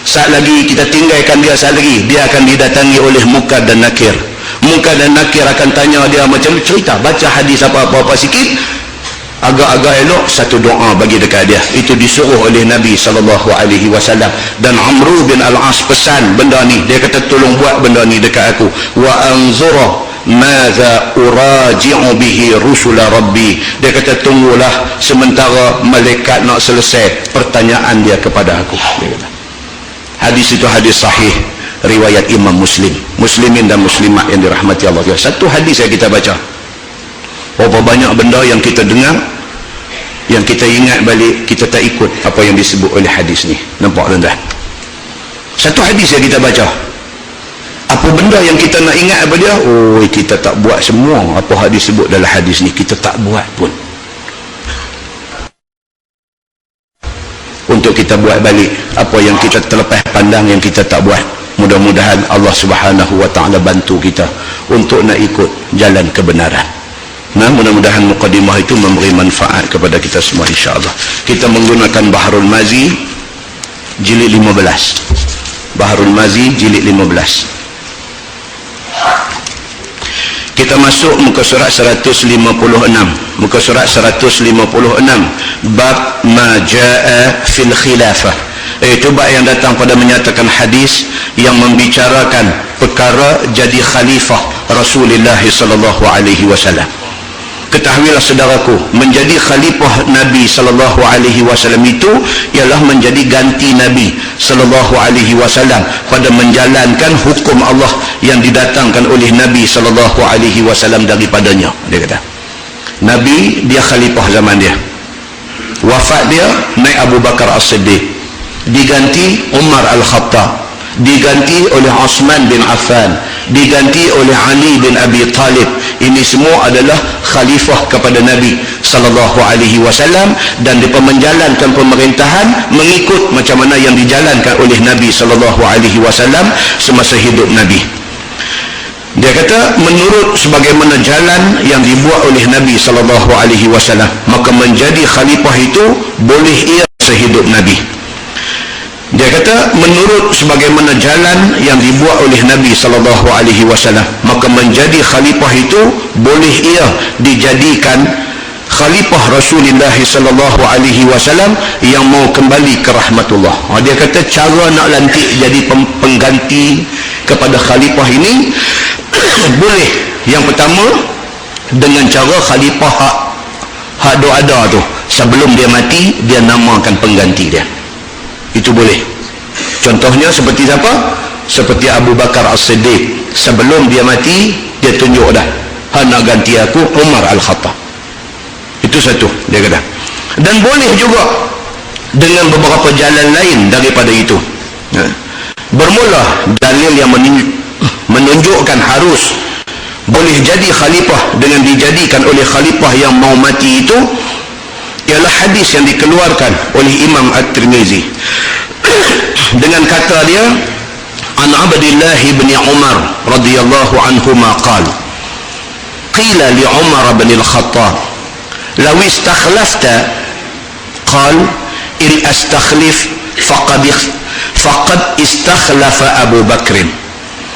Saat lagi kita tinggalkan dia, saat lagi dia akan didatangi oleh Munkar dan Nakir. Munkar dan Nakir akan tanya dia macam cerita, baca hadis apa-apa sikit, agak-agak elok satu doa bagi dekat dia. Itu disuruh oleh Nabi SAW. Dan Amru bin Al-As pesan benda ni, dia kata tolong buat benda ni dekat aku. Wa anzura madza uraji'u bihi rusula rabbi, dia kata tunggulah sementara malaikat nak selesai pertanyaan dia kepada aku. Dia kata hadis itu hadis sahih riwayat Imam Muslim, muslimin dan muslimat yang dirahmati Allah. Satu hadis yang kita baca, berapa banyak benda yang kita dengar, yang kita ingat balik, kita tak ikut apa yang disebut oleh hadis ni. Nampak tuan-tuan? Satu hadis yang kita baca, apa benda yang kita nak ingat apa dia, oh kita tak buat semua apa hadis sebut dalam hadis ni, kita tak buat pun. Untuk kita buat balik apa yang kita terlepas pandang, yang kita tak buat. Mudah-mudahan Allah Subhanahu wa taala bantu kita untuk nak ikut jalan kebenaran. Nah, mudah-mudahan mukadimah itu memberi manfaat kepada kita semua insya-Allah. Kita menggunakan Bahrul Mazi jilid 15. Bahrul Mazi jilid 15. Kita masuk muka surat 156. Muka surat 156, bab ma jaa fil khilafah. Itu bab yang datang pada menyatakan hadis yang membicarakan perkara jadi khalifah Rasulullah sallallahu alaihi wasallam. Ketahuilah saudaraku, menjadi khalifah Nabi sallallahu alaihi wasallam itu ialah menjadi ganti Nabi sallallahu alaihi wasallam pada menjalankan hukum Allah yang didatangkan oleh Nabi sallallahu alaihi wasallam daripadanya. Dia kata Nabi, dia khalifah zaman dia, wafat dia naik Abu Bakar As-Siddiq, diganti Umar Al-Khattab, diganti oleh Osman bin Affan, diganti oleh Ali bin Abi Talib. Ini semua adalah khalifah kepada Nabi sallallahu alaihi wasallam, dan dia menjalankan pemerintahan mengikut macam mana yang dijalankan oleh Nabi sallallahu alaihi wasallam semasa hidup Nabi. Dia kata menurut sebagaimana jalan yang dibuat oleh Nabi sallallahu alaihi wasallam, maka menjadi khalifah itu boleh ia sehidup Nabi. Dia kata menurut sebagaimana jalan yang dibuat oleh Nabi sallallahu alaihi wasallam, maka menjadi khalifah itu boleh ia dijadikan khalifah Rasulullah sallallahu alaihi wasallam yang mau kembali ke rahmatullah. Dia kata cara nak lantik jadi pengganti kepada khalifah ini boleh. Yang pertama dengan cara khalifah hak ada tu, sebelum dia mati dia namakan pengganti dia. Itu boleh. Contohnya seperti siapa? Seperti Abu Bakar As-Siddiq, sebelum dia mati dia tunjuk dah, nak ganti aku Umar Al-Khattab. Itu satu, dia kata. Dan boleh juga dengan beberapa jalan lain daripada itu. Bermula dalil yang menunjukkan harus boleh jadi khalifah dengan dijadikan oleh khalifah yang mau mati itu ialah hadis yang dikeluarkan oleh Imam At-Tirmizi dengan kata dia, an Abdullah bin Umar radhiyallahu anhuma qala qila li Umar bin Al-Khattab law istakhlafta qala in astakhlif faqad istakhlafa Abu Bakr.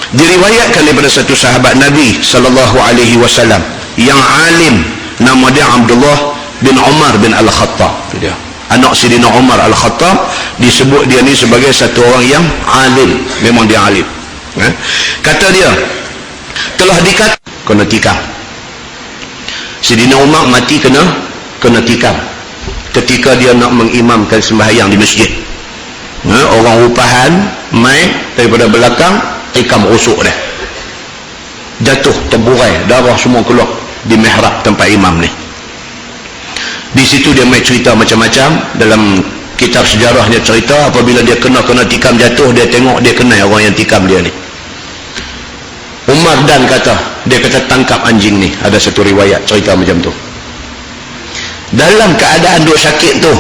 Diriwayatkan daripada satu sahabat Nabi sallallahu alaihi wasallam yang alim, nama dia Abdullah bin Umar bin Al-Khattab. Dia anak Sidina Umar Al-Khattab, disebut dia ni sebagai satu orang yang alim, memang dia alim. Kata dia telah dikatakan konotika Sayyidina Umar mati kena tikam ketika dia nak mengimamkan sembahyang di masjid. Orang rupahan mai daripada belakang tikam rusuk dah, jatuh terburai, darah semua keluar di mihrab tempat imam ni. Di situ dia mai cerita macam-macam. Dalam kitab sejarah dia cerita apabila dia kena tikam jatuh, dia tengok dia kenal orang yang tikam dia ni. Umar dan dia kata tangkap anjing ni. Ada satu riwayat cerita macam tu. Dalam keadaan duk sakit tu,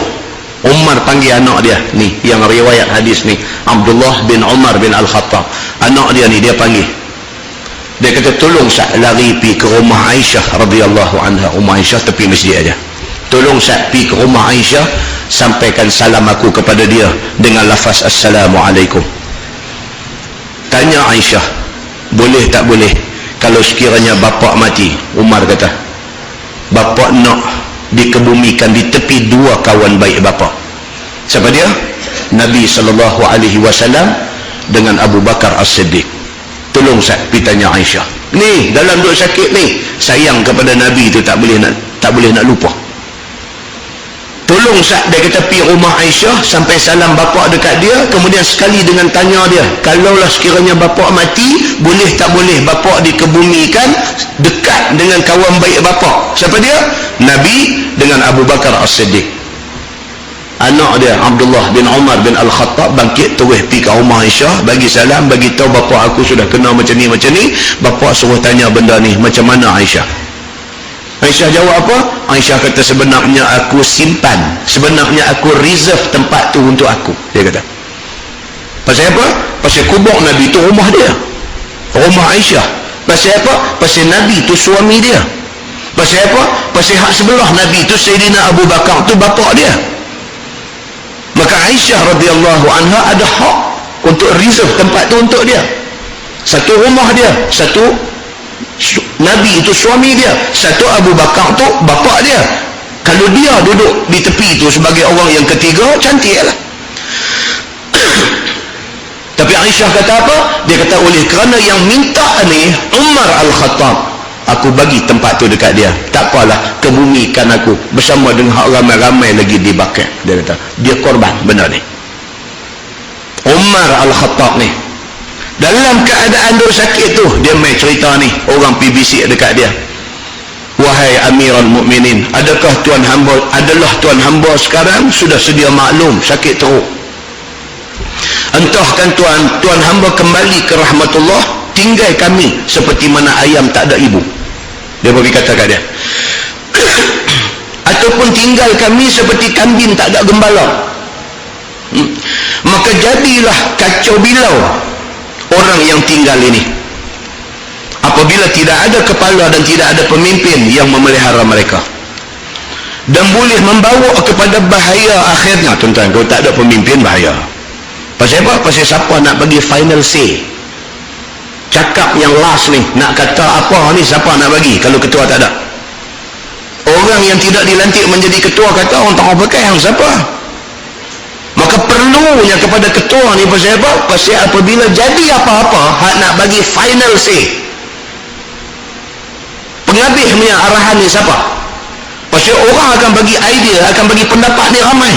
Umar panggil anak dia ni, yang riwayat hadis ni, Abdullah bin Umar bin Al-Khattab. Anak dia ni dia panggil, dia kata tolong Sa'ad lari pi ke rumah Aisyah radhiyallahu anha. Rumah Aisyah tepi masjid aja. Tolong Sa'ad pi ke rumah Aisyah, sampaikan salam aku kepada dia dengan lafaz Assalamualaikum. Tanya Aisyah, boleh tak boleh kalau sekiranya bapak mati? Umar kata, bapak nak dikebumikan di tepi dua kawan baik bapak. Siapa dia? Nabi SAW dengan Abu Bakar As-Siddiq. Tolong saya pergi tanya Aisyah ni, dalam duk sakit ni, sayang kepada Nabi tu tak boleh nak lupa. Tolong saya, dia kata pergi rumah Aisyah, sampai salam bapak dekat dia, kemudian sekali dengan tanya dia, kalaulah sekiranya bapak mati, boleh tak boleh bapak dikebumikan dekat dengan kawan baik bapak? Siapa dia? Nabi dengan Abu Bakar As-Siddiq. Anak dia Abdullah bin Umar bin Al-Khattab bangkit terus pergi ke rumah Aisyah, bagi salam, bagi tahu bapak aku sudah kena macam ni. Bapak suruh tanya benda ni macam mana Aisyah? Aisyah jawab apa? Aisyah kata, sebenarnya aku simpan, sebenarnya aku reserve tempat tu untuk aku. Dia kata, pasal apa? Pasal kubur Nabi tu rumah dia, rumah Aisyah. Pasal apa? Pasal Nabi tu suami dia. Pasal apa? Pasal hak sebelah Nabi tu Sayyidina Abu Bakar tu bapak dia. Maka Aisyah radhiyallahu anha ada hak untuk reserve tempat tu untuk dia. Satu rumah dia, satu Nabi itu suami dia, satu Abu Bakar tu bapak dia. Kalau dia duduk di tepi tu sebagai orang yang ketiga, cantik lah. Tapi Aisyah kata apa? Dia kata, oleh kerana yang minta ni Umar Al-Khattab, aku bagi tempat tu dekat dia. Tak apalah, kebumikan aku bersama dengan ramai-ramai lagi dibakar. Dia kata, dia korban benda ni. Umar Al-Khattab ni dalam keadaan duk sakit tu, dia main cerita ni, orang PBC dekat dia, wahai Amirul Mukminin, adalah tuan hamba sekarang sudah sedia maklum sakit teruk. Entahkan tuan hamba kembali ke rahmatullah, tinggal kami seperti mana ayam tak ada ibu. Dia bagi kata kat dia, ataupun tinggal kami seperti kambing tak ada gembala. Maka jadilah kacau bilau orang yang tinggal ini apabila tidak ada kepala dan tidak ada pemimpin yang memelihara mereka, dan boleh membawa kepada bahaya akhirnya. Tuan-tuan, kalau tak ada pemimpin, bahaya. Pasal apa? Pasal siapa nak bagi final say, cakap yang last ni, nak kata apa ni, siapa nak bagi kalau ketua tak ada? Orang yang tidak dilantik menjadi ketua kata, orang tak pakai yang siapa? Maka perlunya kepada ketua ni pasal apa? Pasal apabila jadi apa-apa, hak nak bagi final say, penghabis punya arahan ni siapa? Pasal orang akan bagi idea, akan bagi pendapat ni ramai.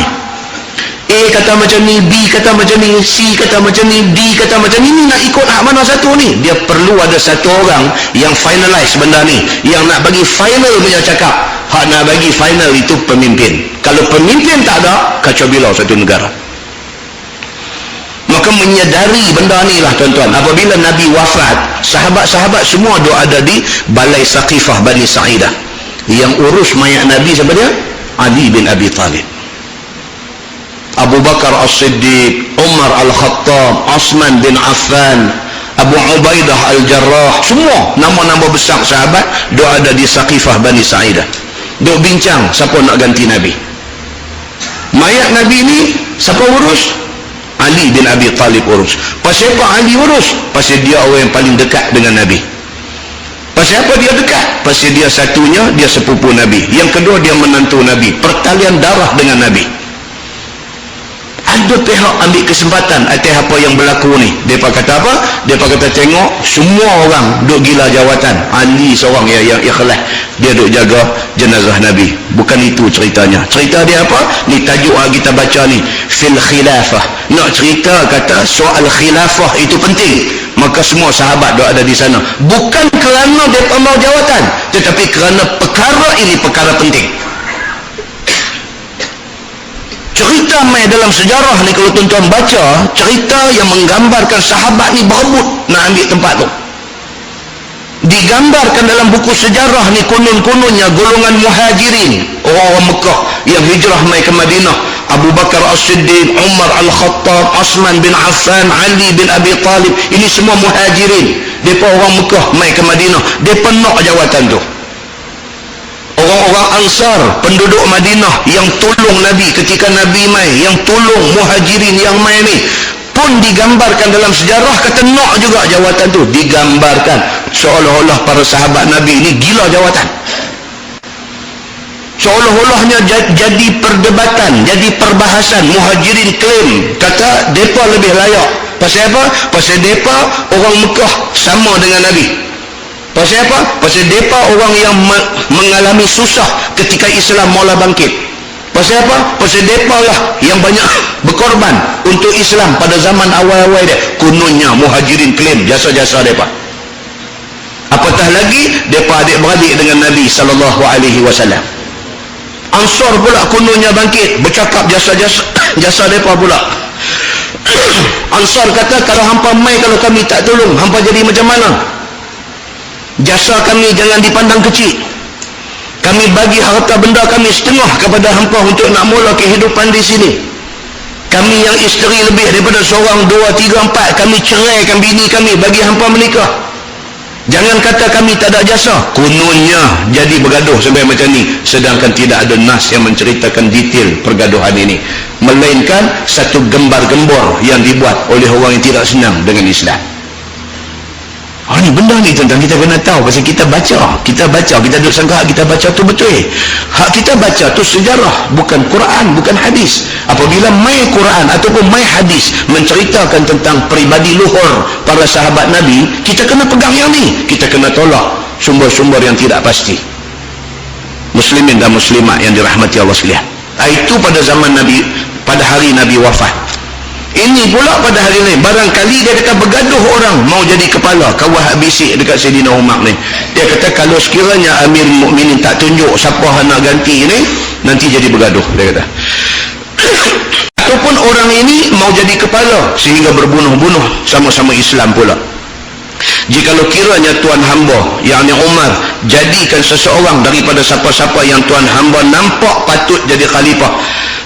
A kata macam ni, B kata macam ni, C kata macam ni, D kata macam ni. Nak ikut hak mana satu ni? Dia perlu ada satu orang yang finalize benda ni, yang nak bagi final punya cakap. Hak nak bagi final itu pemimpin. Kalau pemimpin tak ada, kacau bilau satu negara. Maka menyedari benda ni lah tuan-tuan, apabila Nabi wafat, sahabat-sahabat semua ada di balai Saqifah Bani Sa'idah. Yang urus mayat Nabi siapa dia? Ali bin Abi Talib, Abu Bakar As-Siddiq, Umar Al-Khattab, Osman bin Affan, Abu Ubaidah Al-Jarrah, semua nama-nama besar sahabat ada di Saqifah Bani Sa'idah. Duk bincang siapa nak ganti Nabi. Mayat Nabi ni siapa urus? Ali bin Abi Talib urus. Pasal apa Ali urus? Pasal dia orang yang paling dekat dengan Nabi. Pasal apa dia dekat? Pasal dia satunya, dia sepupu Nabi. Yang kedua, dia menantu Nabi. Pertalian darah dengan Nabi. ada pihak ambil kesempatan atas apa yang berlaku ni. Mereka kata apa? Mereka kata tengok semua orang duk gila jawatan, Ali seorang yang ikhlas, dia duk jaga jenazah Nabi. Bukan itu ceritanya. Cerita dia apa? Ni tajuk yang kita baca ni, fil khilafah. Nak cerita kata soal khilafah itu penting, maka semua sahabat duk ada di sana. Bukan kerana mereka mau jawatan, tetapi kerana perkara ini perkara penting. Cerita mai dalam sejarah ni, kalau tuan-tuan baca cerita yang menggambarkan sahabat ni berebut nak ambil tempat tu, digambarkan dalam buku sejarah ni. Konon-kononnya golongan muhajirin, orang-orang Mekah yang hijrah mai ke Madinah, Abu Bakar As-Siddiq, Umar Al-Khattab, Osman bin Affan, Ali bin Abi Talib, ini semua muhajirin. Mereka orang Mekah mai ke Madinah, mereka nak jawatan tu. Orang-orang Ansar, penduduk Madinah yang tolong Nabi ketika Nabi mai, yang tolong muhajirin yang mai ni, pun digambarkan dalam sejarah kata nak juga jawatan tu. Digambarkan seolah-olah para sahabat Nabi ni gila jawatan, seolah-olahnya jadi perdebatan, jadi perbahasan. Muhajirin klaim kata mereka lebih layak. Pasal apa? Pasal mereka orang Mekah sama dengan Nabi. Pasal apa? Pasal mereka orang yang mengalami susah ketika Islam mula bangkit. Pasal apa? Pasal mereka lah yang banyak berkorban untuk Islam pada zaman awal-awal dia. Kononnya muhajirin klaim jasa-jasa mereka. Apatah lagi mereka adik-beradik dengan Nabi SAW. Ansar pula kononnya bangkit bercakap jasa mereka pula. Ansar kata kalau hampa mai, kalau kami tak tolong, hampa jadi macam mana? Jasa kami jangan dipandang kecil. Kami bagi harta benda kami setengah kepada hampa untuk nak mula kehidupan di sini. Kami yang isteri lebih daripada seorang, dua, tiga, empat, kami ceraikan bini kami bagi hampa menikah. Jangan kata kami tak ada jasa. Kononnya jadi bergaduh sampai macam ni, sedangkan tidak ada nas yang menceritakan detail pergaduhan ini, melainkan satu gembar-gembor yang dibuat oleh orang yang tidak senang dengan Islam. Ni benda ni tuan-tuan kita kena tahu. Pasal kita baca, kita duduk sangka kita baca tu betul. Hak kita baca tu sejarah, bukan Quran, bukan hadis. Apabila mai Quran ataupun mai hadis menceritakan tentang peribadi luhur para sahabat Nabi, kita kena pegang yang ni. Kita kena tolak sumber-sumber yang tidak pasti. Muslimin dan muslimat yang dirahmati Allah sekalian. Itu pada zaman Nabi, pada hari Nabi wafat. Ini pula pada hari ni, barangkali dia kata bergaduh orang mau jadi kepala. Kawah bisik dekat Saidina Umar ni, dia kata kalau sekiranya Amir Mukminin tak tunjuk siapa nak ganti ni, nanti jadi bergaduh, dia kata. Ataupun orang ini mau jadi kepala sehingga berbunuh-bunuh sama-sama Islam pula. Jikalau kiranya Tuan hamba, yakni Umar, jadikan seseorang daripada siapa-siapa yang Tuan hamba nampak patut jadi khalifah,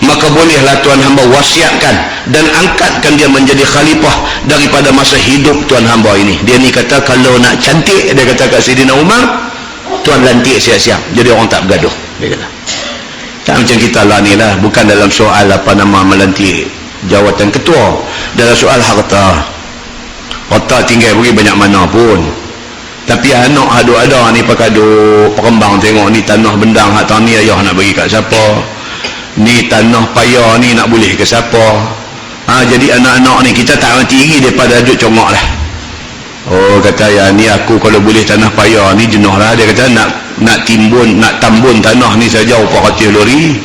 maka bolehlah Tuan hamba wasiatkan dan angkatkan dia menjadi khalifah daripada masa hidup Tuan hamba ini. Dia ni kata kalau nak cantik, dia kata kat Saidina Umar, Tuan lantik siap-siap, jadi orang tak bergaduh, dia kata. Tak macam kita lah ni lah, bukan dalam soal apa nama melantik jawatan ketua, dalam soal harta tinggal pergi banyak mana pun. Tapi anak ada ni pakai perembang tengok ni tanah bendang hak ni ayah nak bagi kat siapa, ni tanah payah ni nak boleh ke siapa. Jadi anak-anak ni kita tak mati lagi daripada duduk congok lah. Oh kata ya ni aku kalau boleh tanah payah ni jenuh lah. Dia kata nak tambun tanah ni saja upah 100 lori.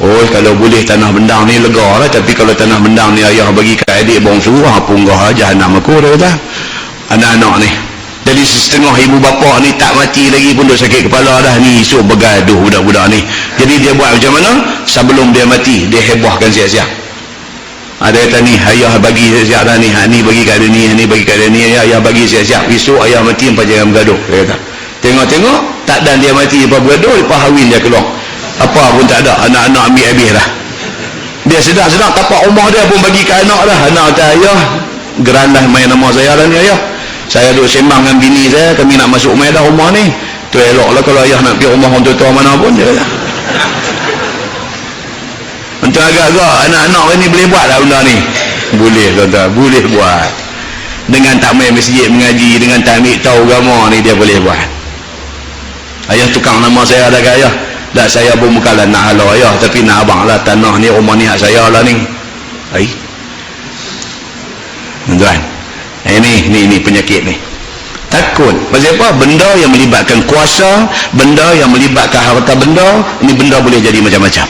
Oh kalau boleh tanah bendang ni lega lah. Tapi kalau tanah bendang ni ayah bagi kat adik bongsu, punggah jahanam aku, dia kata anak-anak ni. Jadi setengah ibu bapa ni tak mati lagi pun dah sakit kepala dah, ni esok bergaduh budak-budak ni. Jadi dia buat macam mana? Sebelum dia mati, dia hebohkan siap-siap. Ada kata ni ayah bagi siap-siap dah ni, ni bagi kat dia ni bagi kat dia ni, ayah bagi siap-siap, esok ayah mati empat jangan bergaduh, dia kata. Tengok-tengok tak dan dia mati lepas bergaduh, lepas hawin dia keluar, apa pun tak ada, anak-anak ambil habis dah. Dia sedang tapak rumah dia pun bagi ke anak dah. Anak kata ayah geran dah main nama saya dah ni ayah, saya duduk sembang dengan bini saya, kami nak masuk main dah rumah ni, tu elok lah kalau ayah nak pergi rumah orang tua-tua mana pun, dia kata. Untuk agak-agak anak-anak ni boleh buat lah benda ni. Boleh tuan-tuan, boleh buat. Dengan tak main masjid mengaji, dengan tak ambil tahu agama ni, dia boleh buat. Ayah tukang nama saya dah ke ayah? Dah saya pun bukanlah nak halau ayah, tapi nak abang lah tanah ni, rumah ni hak saya lah ni. tuan, ini penyakit ni. Takut. Pasal apa? Benda yang melibatkan kuasa, benda yang melibatkan harta benda, ini benda boleh jadi macam-macam.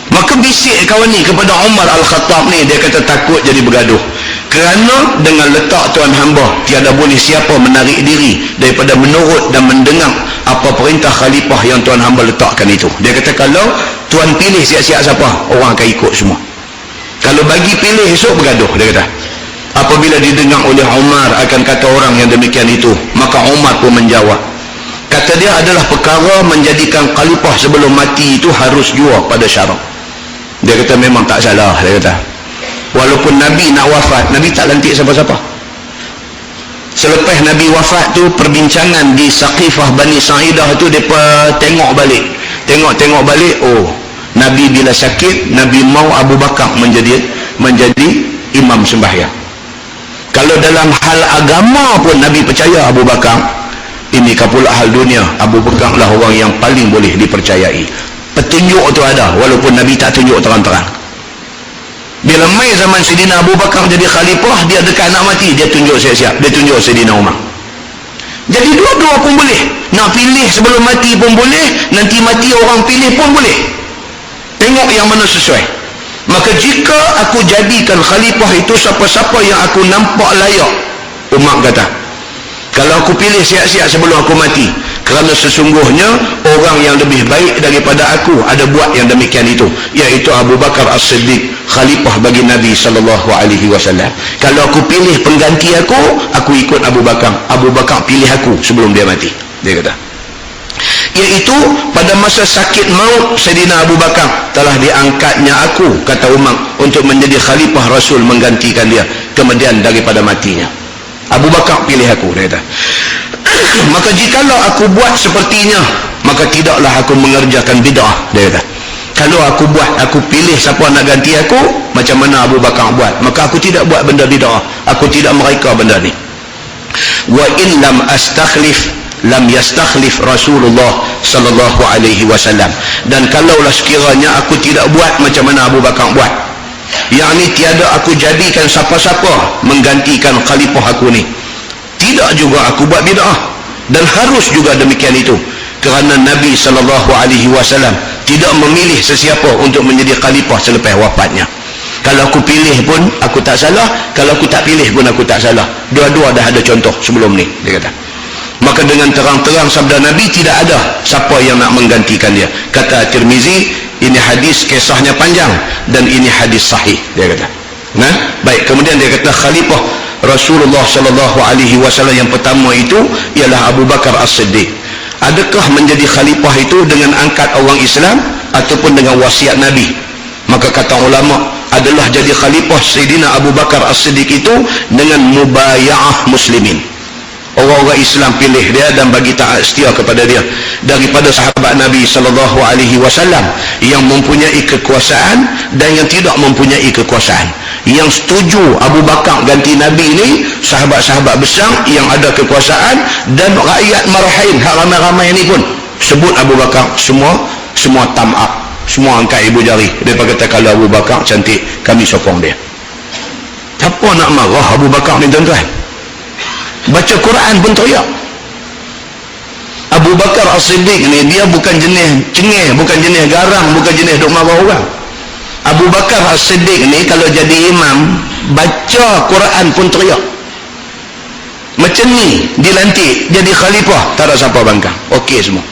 Maka bisik kawan ni kepada Umar Al-Khattab ni, dia kata takut jadi bergaduh. Kerana dengan letak Tuan hamba, tiada boleh siapa menarik diri daripada menurut dan mendengar apa perintah khalifah yang Tuan hamba letakkan itu. Dia kata kalau Tuan pilih siap-siap siapa, orang akan ikut semua. Kalau bagi pilih esok bergaduh, dia kata. Apabila didengar oleh Umar akan kata orang yang demikian itu, maka Umar pun menjawab. Kata dia adalah perkara menjadikan khalifah sebelum mati itu harus jua pada syarak. Dia kata memang tak salah, dia kata. Walaupun Nabi nak wafat, Nabi tak lantik siapa-siapa. Selepas Nabi wafat tu, perbincangan di Saqifah Bani Sa'idah tu, mereka tengok balik. Tengok balik, oh, Nabi bila sakit, Nabi mau Abu Bakar menjadi imam sembahyang. Kalau dalam hal agama pun Nabi percaya Abu Bakar, ini pula hal dunia, Abu Bakar lah orang yang paling boleh dipercayai. Petunjuk tu ada, walaupun Nabi tak tunjuk terang-terang. Bila mai zaman Sayyidina Abu Bakar jadi khalifah, dia dekat nak mati, dia tunjuk siap-siap, dia tunjuk Sayyidina Umar. Jadi dua-dua pun boleh. Nak pilih sebelum mati pun boleh, nanti mati orang pilih pun boleh. Tengok yang mana sesuai. Maka jika aku jadikan khalifah itu siapa-siapa yang aku nampak layak, Umar kata, kalau aku pilih siap-siap sebelum aku mati, kerana sesungguhnya orang yang lebih baik daripada aku ada buat yang demikian itu, iaitu Abu Bakar As-Siddiq, khalifah bagi Nabi SAW. Kalau aku pilih pengganti aku ikut Abu Bakar. Abu Bakar pilih aku sebelum dia mati, dia kata. Iaitu pada masa sakit maut Sayyidina Abu Bakar telah diangkatnya aku, kata Umar, untuk menjadi khalifah Rasul menggantikan dia kemudian daripada matinya. Abu Bakar pilih aku, dia kata. Maka jikalau aku buat sepertinya, maka tidaklah aku mengerjakan bid'ah, dia kata. Kalau aku pilih siapa nak ganti aku, macam mana Abu Bakar buat, maka aku tidak buat benda bid'ah, aku tidak mereka benda ni. Wa in lam astakhlif lam yastakhlif Rasulullah sallallahu alaihi wasallam. Dan kalaulah sekiranya aku tidak buat macam mana Abu Bakar buat, yakni tiada aku jadikan siapa-siapa menggantikan khalifah aku ni, tidak juga aku buat bid'ah. Dan harus juga demikian itu, kerana Nabi sallallahu alaihi wasallam tidak memilih sesiapa untuk menjadi khalifah selepas wafatnya. Kalau aku pilih pun aku tak salah, kalau aku tak pilih pun aku tak salah. Dua-dua dah ada contoh sebelum ni, dia kata. Maka dengan terang-terang sabda Nabi, tidak ada siapa yang nak menggantikan dia. Kata Tirmizi, ini hadis kisahnya panjang dan ini hadis sahih, dia kata. Nah, baik, kemudian dia kata khalifah Rasulullah sallallahu alaihi wasallam yang pertama itu ialah Abu Bakar As-Siddiq. Adakah menjadi khalifah itu dengan angkat orang Islam ataupun dengan wasiat Nabi? Maka kata ulama, adalah jadi khalifah Sayyidina Abu Bakar As-Siddiq itu dengan mubaya'ah muslimin. Orang-orang Islam pilih dia dan bagi taat setia kepada dia daripada sahabat Nabi sallallahu alaihi wasallam yang mempunyai kekuasaan dan yang tidak mempunyai kekuasaan. Yang setuju Abu Bakar ganti Nabi ini sahabat-sahabat besar yang ada kekuasaan, dan rakyat Marhain, hak ramai-ramai ini pun sebut Abu Bakar, semua tam'ab, semua angkat ibu jari. Mereka kata kalau Abu Bakar cantik, kami sokong dia. Siapa nak marah Abu Bakar ni, tuan-tuan? Baca Quran pun teriak. Abu Bakar As-Siddiq ni dia bukan jenis cengeh, bukan jenis garang, bukan jenis duk marah orang. Abu Bakar As-Siddiq ni kalau jadi imam, baca Quran pun teriak. Macam ni dilantik jadi khalifah, tak ada siapa bangkang, okey semua.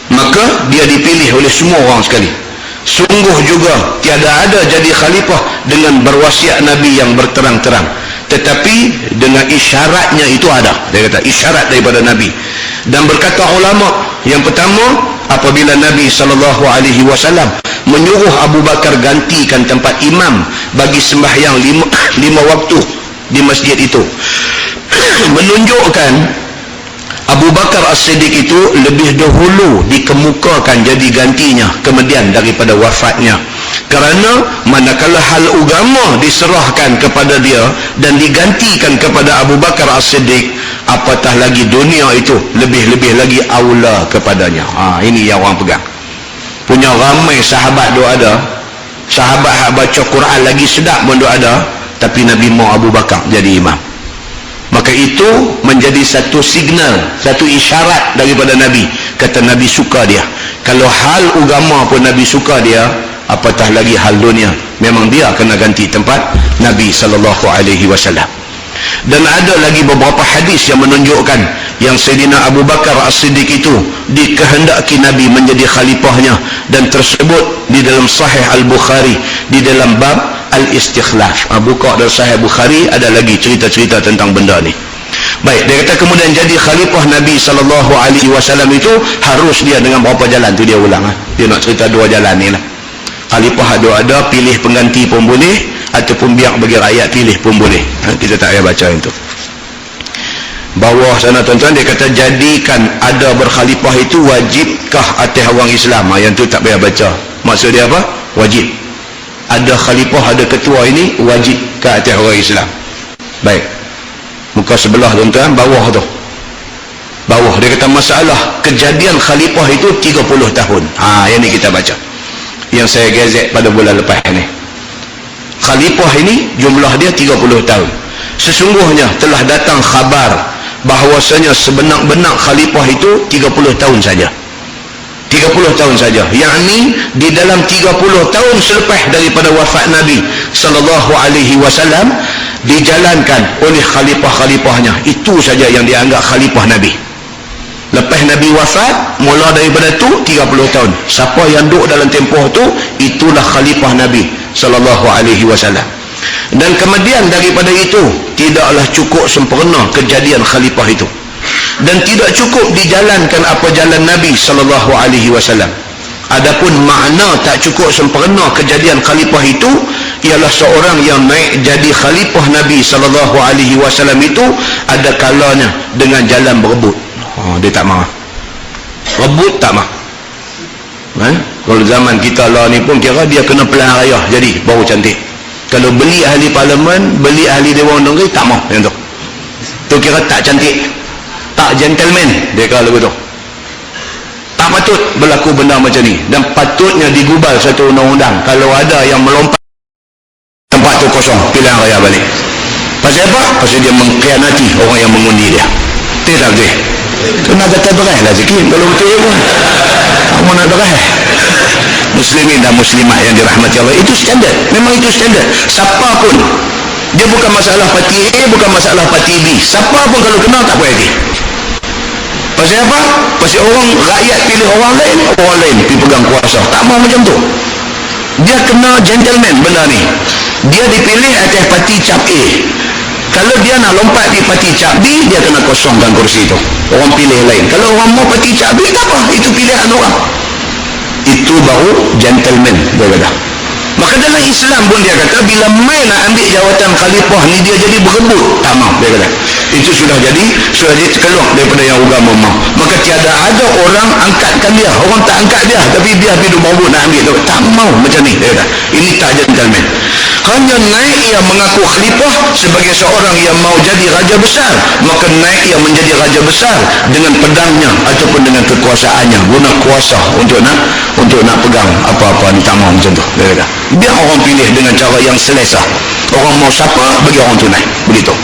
Maka dia dipilih oleh semua orang sekali. Sungguh juga tiada ada jadi khalifah dengan berwasiat Nabi yang berterang-terang, tetapi dengan isyaratnya itu ada. Dia kata isyarat daripada Nabi. Dan berkata ulama, yang pertama, apabila Nabi SAW menyuruh Abu Bakar gantikan tempat imam bagi sembahyang lima waktu di masjid itu, menunjukkan Abu Bakar As-Siddiq itu lebih dahulu dikemukakan jadi gantinya kemudian daripada wafatnya. Kerana manakala hal agama diserahkan kepada dia dan digantikan kepada Abu Bakar As-Siddiq, apatah lagi dunia itu lebih-lebih lagi aula kepadanya. Ini yang orang pegang. Punya ramai sahabat doa ada, sahabat hak baca Quran lagi sedap pun ada, tapi Nabi mau Abu Bakar jadi imam. Maka itu menjadi satu signal, satu isyarat daripada Nabi. Kata Nabi suka dia. Kalau hal agama pun Nabi suka dia, apatah lagi hal dunia. Memang dia kena ganti tempat Nabi SAW. Dan ada lagi beberapa hadis yang menunjukkan yang Sayyidina Abu Bakar As-Siddiq itu dikehendaki Nabi menjadi khalifahnya, dan tersebut di dalam Sahih Al-Bukhari di dalam bab Al-Istikhlaf. Buka dalam Sahih Bukhari ada lagi cerita-cerita tentang benda ni. Baik, dia kata kemudian jadi khalifah Nabi SAW itu harus dia dengan berapa jalan tu dia ulang. Dia nak cerita dua jalan ni lah. Khalifah ada pilih pengganti pun boleh, ataupun biar bagi rakyat pilih pun boleh. Kita tak payah baca itu. Bawah sana tuan-tuan dia kata jadikan ada berkhalifah itu wajibkah atas orang Islam. Yang tu tak payah baca. Maksud dia apa? Wajib. Ada khalifah, ada ketua ini wajib ke atas orang Islam. Baik, muka sebelah tuan-tuan, bawah tu, bawah dia kata masalah kejadian khalifah itu 30 tahun. Yang ni kita baca, yang saya gazet pada bulan lepas ni. Khalifah ini jumlah dia 30 tahun. Sesungguhnya telah datang khabar bahawasanya sebenar-benar khalifah itu 30 tahun saja. 30 tahun saja, yakni di dalam 30 tahun selepas daripada wafat Nabi SAW dijalankan oleh khalifah-khalifahnya. Itu saja yang dianggap khalifah Nabi. Lepas Nabi wafat, mula daripada tu 30 tahun. Siapa yang duduk dalam tempoh tu, itulah khalifah Nabi SAW. Dan kemudian daripada itu tidaklah cukup sempurna kejadian khalifah itu, dan tidak cukup dijalankan apa jalan Nabi SAW. Adapun makna tak cukup sempurna kejadian khalifah itu ialah seorang yang naik jadi khalifah Nabi SAW itu ada kalanya dengan jalan berebut. Dia tak marah, rebut tak marah. Kalau zaman kita lah ni pun kira dia kena pilihan raya jadi baru cantik. Kalau beli ahli parlimen, beli ahli Dewan Negeri, tak mau yang tu. Tu kira tak cantik, tak gentleman, dia kata begitu. Tak patut berlaku benda macam ni, dan patutnya digubal satu undang-undang kalau ada yang melompat tempat tu kosong, pilihan raya balik. Pasal apa? Pasal dia mengkhianati orang yang mengundi dia. Betul tak betul? Tu nak kata berai lah sikit kalau betul pun. Kamu nak berai. Muslimin dan muslimat yang dirahmati Allah, itu standard. Memang itu standard. Siapa pun, dia bukan masalah parti A, bukan masalah parti B. Siapa pun kalau kenal tak boleh lagi. Pasal apa? Pasal orang rakyat pilih orang lain pergi pegang kuasa. Tak mau macam tu. Dia kena gentleman benda ni. Dia dipilih atas parti cap A. Kalau dia nak lompat di parti cap B, dia kena kosongkan kursi itu. Orang pilih lain. Kalau orang mau parti cap B, tak apa. Itu pilihan orang. Itu baru gentleman, dia kata. Maka dalam Islam pun dia kata bila main nak ambil jawatan khalifah ni, dia jadi berebut, tak mau, dia kata. Itu sudah jadi keluar daripada yang agama mau. Maka tiada ada orang angkatkan dia, orang tak angkat dia, tapi dia hidup berebut nak ambil tu. Tak mau macam ni, dia kata. Ini tak gentleman. Hanya naik ia mengaku khalifah sebagai seorang yang mau jadi raja besar, maka naik ia menjadi raja besar dengan pedangnya ataupun dengan kekuasaannya, guna kuasa untuk nak pegang apa-apa ni. Tak mau macam tu, dia kata. Biar orang pilih dengan cara yang selesa. Orang mau siapa, bagi orang tu naik. Begitu.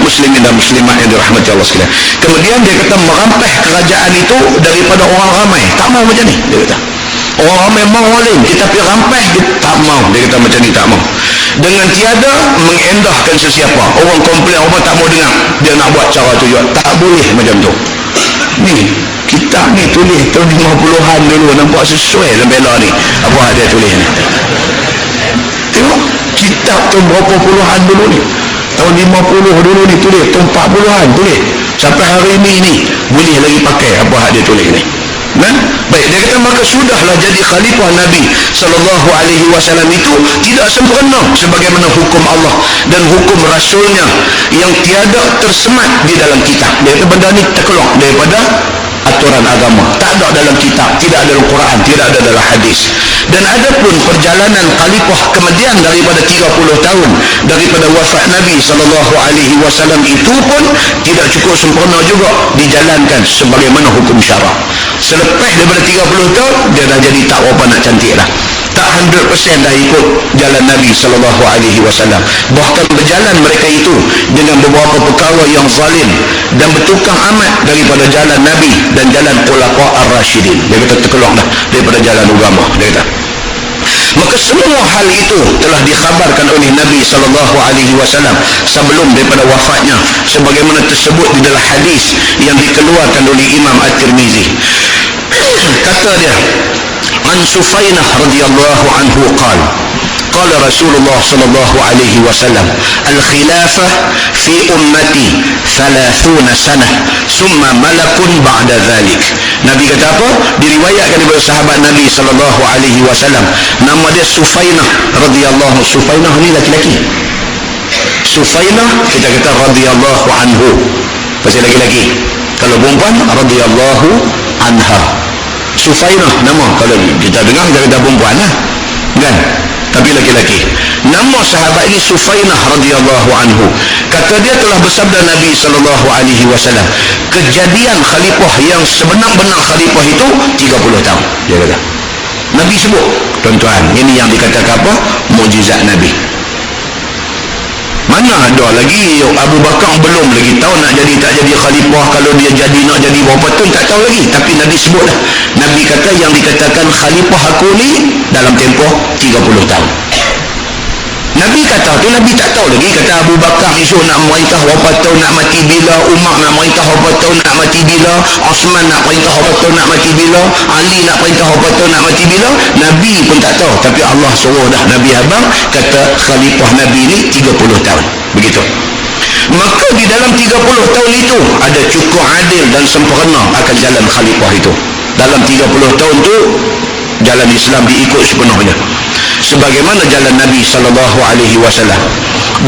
Muslimin dan muslimat yang dirahmati Allah sekalian. Kemudian dia kata merampas kerajaan itu daripada orang ramai. Tak mau macam ni, dia kata. Orang ramai mau orang lain, kita pergi rampas, dia tak mau. Dia kata macam ni, tak mau. Dengan tiada mengendahkan sesiapa. Orang komplain, orang tak mau dengar, dia nak buat cara tu juga. Tak boleh macam tu. Ni kitab ni tulis tahun 50-an dulu, nampak sesuai dalam bela ni apa dia tulis ni. Tengok kitab tahun berapa puluhan dulu ni, tahun 50 dulu ni tulis, tahun 40-an tulis, sampai hari ini boleh lagi pakai apa dia tulis ni. Baik, dia kata maka sudahlah jadi khalifah Nabi SAW itu tidak sempurna sebagaimana hukum Allah dan hukum Rasulnya yang tiada tersemat di dalam kitab. Dia kata benda ni terkeluar daripada aturan agama, tak ada dalam kitab, tidak ada dalam Quran, tidak ada dalam hadis. Dan ada pun perjalanan khalifah kemudian daripada 30 tahun daripada wafat Nabi SAW itu pun tidak cukup sempurna juga dijalankan sebagaimana hukum syarak. Selepas daripada 30 tahun dia dah jadi tak apa nak cantik lah. tak 100% dah ikut jalan Nabi SAW. Bahkan berjalan mereka itu dengan beberapa perkara yang zalim dan bertukang amat daripada jalan Nabi dan jalan Khulafa ar-Rasyidin. Dia kata terkeluar dah daripada jalan agama, dia kata. Maka semua hal itu telah dikhabarkan oleh Nabi SAW sebelum daripada wafatnya, sebagaimana tersebut di dalam hadis yang dikeluarkan oleh Imam At-Tirmizi. Kata dia, an Sufainah radhiyallahu anhu qala qala Rasulullah sallallahu alaihi wasallam al-khilafah fi ummati 30 sanah summa malakun ba'da dhalik. Nabi kata apa? Diriwayatkan daripada sahabat Nabi sallallahu alaihi wasallam, nama dia Sufainah radhiyallahu. Sufainah ni laki-laki. Sufainah kita kata radhiyallahu anhu pasal laki-laki. Kalau perempuan radhiyallahu anha. Sufainah nama, kalau kita dengar kita kata perempuan lah kan, tapi laki-laki. Nama sahabat ini Sufainah radhiyallahu anhu. Kata dia telah bersabda Nabi SAW, kejadian khalifah yang sebenar-benar khalifah itu 30 tahun. Dia kata, Nabi sebut, tuan-tuan, ini yang dikatakan apa? Mukjizat Nabi. Mana ada lagi Abu Bakar belum lagi tahu nak jadi tak jadi khalifah, kalau dia jadi nak jadi berapa tahun tak tahu lagi, tapi Nabi sebut dah. Nabi kata yang dikatakan khalifah aku ni dalam tempoh 30 tahun. Nabi kata tu, Nabi tak tahu lagi. Kata Abu Bakar esok nak merintah berapa tahun nak mati bila, Umar nak merintah berapa tahun nak mati bila, Osman nak perintah berapa tahun nak mati bila, Ali nak perintah berapa tahun nak mati bila. Nabi pun tak tahu, tapi Allah suruh dah Nabi abang kata khalifah Nabi ni 30 tahun. Begitu. Maka di dalam 30 tahun itu ada cukup adil dan sempurna akan jalan khalifah itu. Dalam 30 tahun tu jalan Islam diikut sepenuhnya sebagaimana jalan Nabi SAW,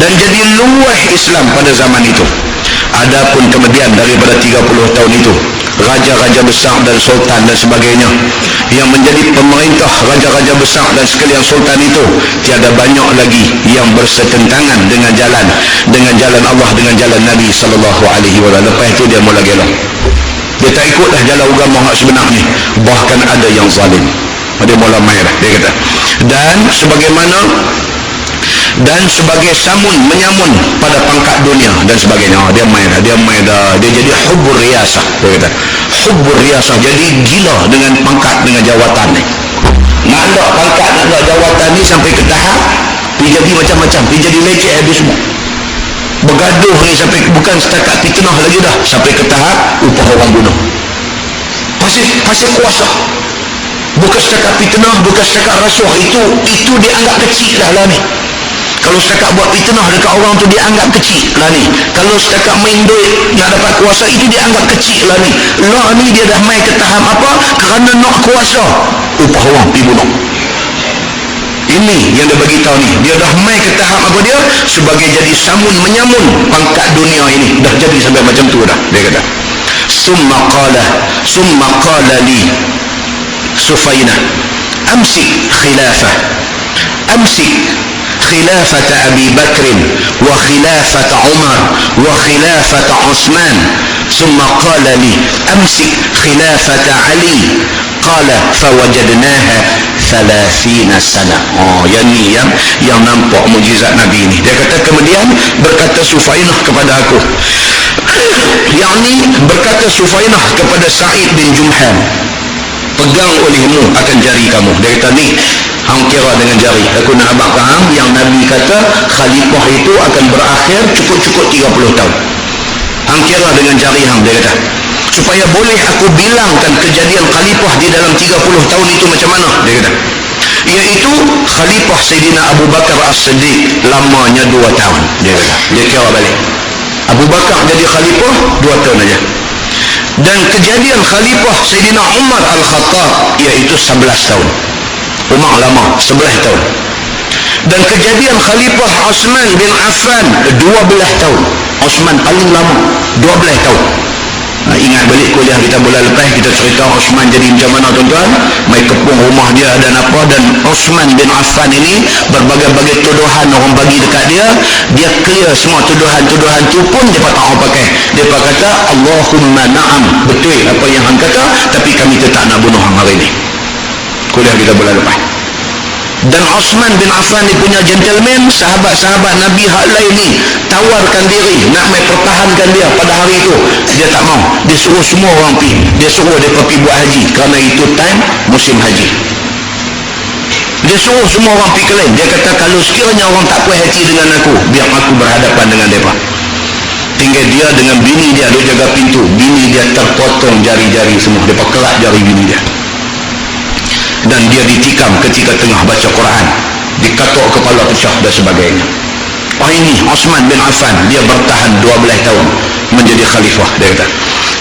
dan jadi luah Islam pada zaman itu. Adapun kemudian daripada 30 tahun itu, raja-raja besar dan sultan dan sebagainya yang menjadi pemerintah raja-raja besar dan sekalian sultan itu, tiada banyak lagi yang bersetentangan dengan jalan Allah, dengan jalan Nabi SAW. Lepas itu dia mula gelap, dia tak ikutlah jalan agama hak sebenar ni, bahkan ada yang zalim. Dia mula main dah, dia kata. Dan sebagai samun menyamun pada pangkat dunia dan sebagainya. Dia main dah, dia jadi hubbur riyasah, dia kata. Hubbur riyasah, jadi gila dengan pangkat, dengan jawatan ni. Nak ada pangkat, nak ada jawatan ni sampai ke tahap dia jadi macam-macam, dia jadi leceh habis semua. Bergaduh ni sampai bukan setakat fitnah lagi dah, sampai ke tahap upah orang bunuh. Pasal kuasa. Bukan setakat fitnah, bukan setakat rasuah, itu dianggap kecil lah ni. Kalau setakat buat fitnah dekat orang tu dianggap kecil lah ni. Kalau setakat main duit nak dapat kuasa, itu dianggap kecil lah ni. Lah ni dia dah main ke tahap apa? Kerana nak kuasa, upah orang dibunuh. Ini yang dia bagi tahu ni. Dia dah main ke tahap apa dia? Sebagai jadi samun menyamun pangkat dunia ini. Dah jadi sampai macam tu dah, dia kata. Summa qala li Sufainah, amsik khilafat Abi Bakr wa khilafat Umar wa khilafat Uthman. Summa qala li amsik khilafat Ali, qala fawajadnaha 30 sana. Yang ni yang nampak mukjizat Nabi ni. Dia kata kemudian berkata Sufainah kepada aku, yakni berkata Sufainah kepada Sa'id bin Jumhan, pegang olehmu akan jari kamu. Dia kata ni, hang kira dengan jari. Aku nak abang faham yang Nabi kata khalifah itu akan berakhir cukup-cukup 30 tahun. Hang kira dengan jari hang, dia kata, supaya boleh aku bilangkan kejadian khalifah di dalam 30 tahun itu macam mana. Dia kata, iaitu khalifah Sayyidina Abu Bakar As-Siddiq lamanya 2 tahun. Dia kata, dia kira balik, Abu Bakar jadi khalifah 2 tahun aja. Dan kejadian khalifah Sayyidina Umar Al-Khattab iaitu 11 tahun. Umar lama, 11 tahun. Dan kejadian khalifah Osman bin Affan 12 tahun. Osman paling lama, 12 tahun. Ingat balik kuliah kita bulan lepas, kita cerita Osman jadi macam mana tuan-tuan, mai kepung rumah dia dan apa. Dan Osman bin Affan ini berbagai-bagai tuduhan orang bagi dekat dia, dia clear semua tuduhan-tuduhan tu pun dia tak orang pakai. Dia kata Allahumma na'am, betul apa yang hang kata, tapi kami tetap nak bunuh hang hari ni. Kuliah kita bulan lepas. Dan Osman bin Affan ni punya gentleman, sahabat-sahabat Nabi hak lain ni tawarkan diri nak main pertahankan dia pada hari itu. Dia tak mau. Dia suruh semua orang pergi. Dia suruh dia pergi buat haji kerana itu time musim haji. Dia suruh semua orang pergi ke lain. Dia kata kalau sekiranya orang tak puas hati dengan aku, biar aku berhadapan dengan mereka. Tinggal dia dengan bini dia, dia jaga pintu. Bini dia terpotong jari-jari semua. Dia kerat jari bini dia. Dan dia ditikam ketika tengah baca Quran. Dikatok kepala pecah dan sebagainya. Ini Osman bin Affan, dia bertahan 12 tahun menjadi khalifah, dia kata.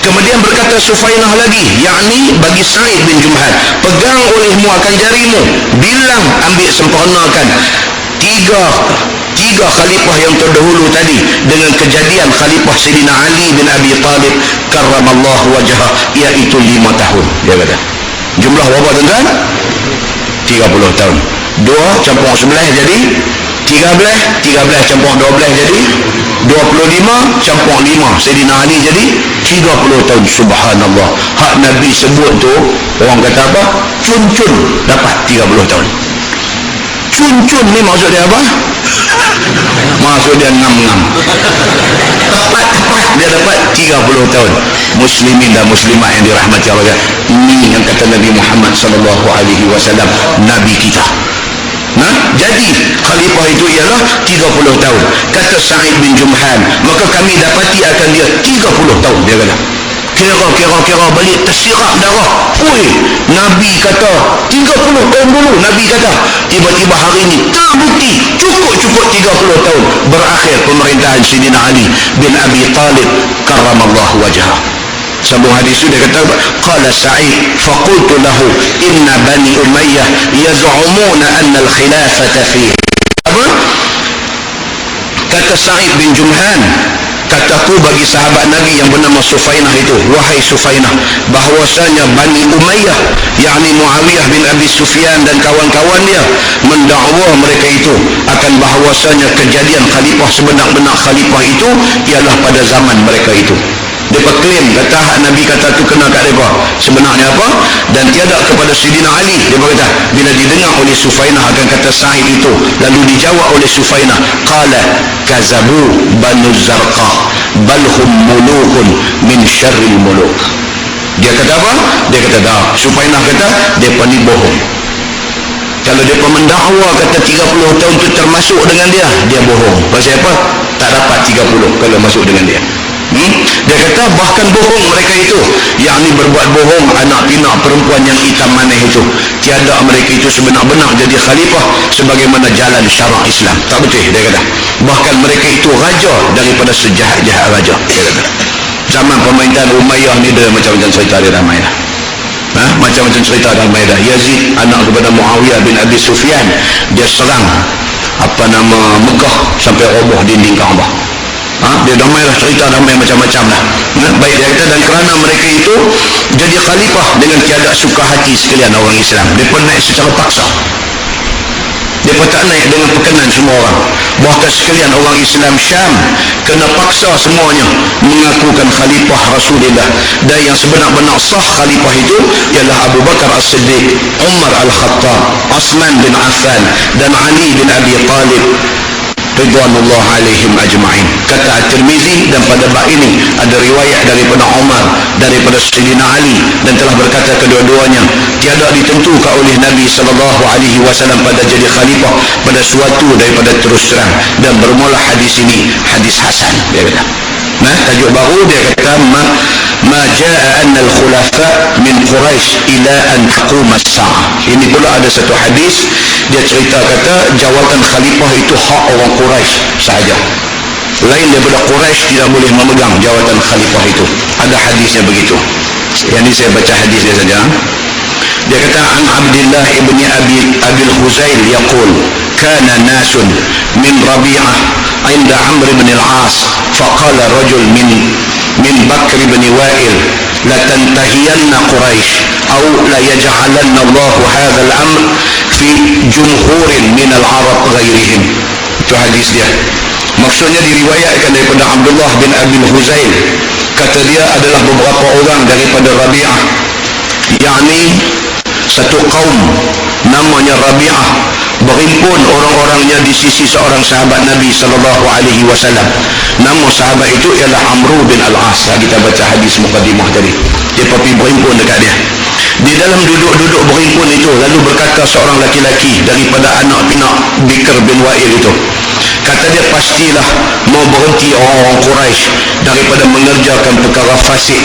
Kemudian berkata Sufainah lagi, yakni bagi Sa'id bin Jumhan, pegang olehmu akan jarimu, bilang, ambil sempurnakan tiga khalifah yang terdahulu tadi dengan kejadian khalifah Sayyidina Ali bin Abi Talib karramallahu wajhah, iaitu 5 tahun, dia kata. Jumlah berapa tuan-tuan? 30 tahun. 2 campur 11 jadi 13 campur 12 jadi 25 campur 5 Sayyidina Ali jadi 30 tahun. Subhanallah. Hak Nabi sebut tu, orang kata apa? Cun-cun dapat 30 tahun. Cun-cun ni maksud dia apa? Maksud dia ngam-ngam. Tepat dia dapat 30 tahun. Muslimin dan muslimat yang dirahmati Allah, ini yang kata Nabi Muhammad sallallahu alaihi wasallam, Nabi kita. Jadi khalifah itu ialah 30 tahun. Kata Sa'id bin Jumhan, maka kami dapati akan dia 30 tahun, dia kata. Kira balik tersirap darah. Nabi kata 30 tahun dulu, Nabi kata. Tiba-tiba hari ini terbukti cukup 30 tahun berakhir pemerintahan Sayyidina Ali bin Abi Talib karramallahu wajhah. Sambung hadis itu dia kata, qala Sa'id faqultu lahu inna bani Umayyah yaz'umuna anna al-khilafata fihi. Apa? Kata Sa'id bin Jumhan, kataku bagi sahabat Nabi yang bernama Sufainah itu, wahai Sufainah, bahwasanya Bani Umayyah, yakni Muawiyah bin Abi Sufyan dan kawan-kawan dia, mendakwa mereka itu akan bahwasanya kejadian khalifah, sebenar-benar khalifah itu ialah pada zaman mereka itu. Dia klaim kata hak Nabi kata tu kena kat mereka. Sebenarnya apa? Dan tiada kepada Sayyidina Ali. Dia berkata, bila didengar oleh Sufainah akan kata Sa'id itu, lalu dijawab oleh Sufainah, qala kazabu banu Zarqa bal hum mulukun min syarril muluk. Dia kata apa? Dia kata dah. Sufainah kata depa ni bohong. Kalau depa mendakwa kata 30 tahun tu termasuk dengan dia, dia bohong. Pasal apa? Tak dapat 30 kalau masuk dengan dia. Dia kata bahkan bohong mereka itu, yakni berbuat bohong anak pinak perempuan yang hitam manis itu. Tiada mereka itu sebenar-benar jadi khalifah sebagaimana jalan syarak Islam. Tak betul, dia kata. Bahkan mereka itu raja daripada sejahat-jahat raja, dia kata. Zaman pemerintahan Umayyah ni dia macam-macam cerita dia ramai lah. Macam-macam cerita ramai dah. Yazid anak kepada Muawiyah bin Abi Sufyan, dia serang Mekah sampai roboh dinding Kaabah. Dia damai lah, cerita damai macam-macam lah. Baik, dia kata, dan kerana mereka itu jadi khalifah dengan tiada suka hati sekalian orang Islam. Mereka naik secara paksa. Mereka tak naik dengan perkenan semua orang. Bahkan sekalian orang Islam Syam kena paksa semuanya mengakukan khalifah Rasulullah. Dan yang sebenar-benar sah khalifah itu ialah Abu Bakar As-Siddiq, Umar Al-Khattab, Osman bin Affan dan Ali bin Abi Talib ridwanullah alaihim ajma'in. Kata At-Tirmizi, dan pada bab ini ada riwayat daripada Umar, daripada Sayyidina Ali, dan telah berkata kedua-duanya tiada ditentukan oleh Nabi SAW pada jadi khalifah pada suatu daripada terus terang. Dan bermula hadis ini hadis hasan, dia kata. Tajuk baru dia kata ma jaa anna al-khulafa min Quraisy ila an taquma as-sa'ah. Ini pula ada satu hadis dia cerita kata jawatan khalifah itu hak orang Quraisy sahaja. Lain daripada Quraisy tidak boleh memegang jawatan khalifah itu. Ada hadisnya begitu. Yang ini saya baca hadis dia saja. Dia kata an Abdullah ibni Abi al-Khuzail yaqul kana nasun min Rabi'ah 'inda Amr ibn al-'As faqala rajul min Bakr ibn Wa'il la tantahiyanna Quraisy aw la yaj'alanna Allah hadha al-amr fi jumhurin min al-Arab ghairihim. Itu hadis dia. Maksudnya diriwayatkan daripada Abdullah bin Abi al-Khuzail, kata dia adalah beberapa orang daripada Rabi'ah, yakni satu kaum namanya Rabi'ah. Berhimpun orang-orangnya di sisi seorang sahabat Nabi SAW. Nama sahabat itu ialah Amru bin Al-As. Kita baca hadis muqaddimah tadi. Dia pergi berhimpun dekat dia. Di dalam duduk-duduk berhimpun itu, lalu berkata seorang laki-laki daripada anak pinak Bikr bin Wa'il itu, kata dia, pastilah mau berhenti orang-orang Quraisy daripada mengerjakan perkara fasik.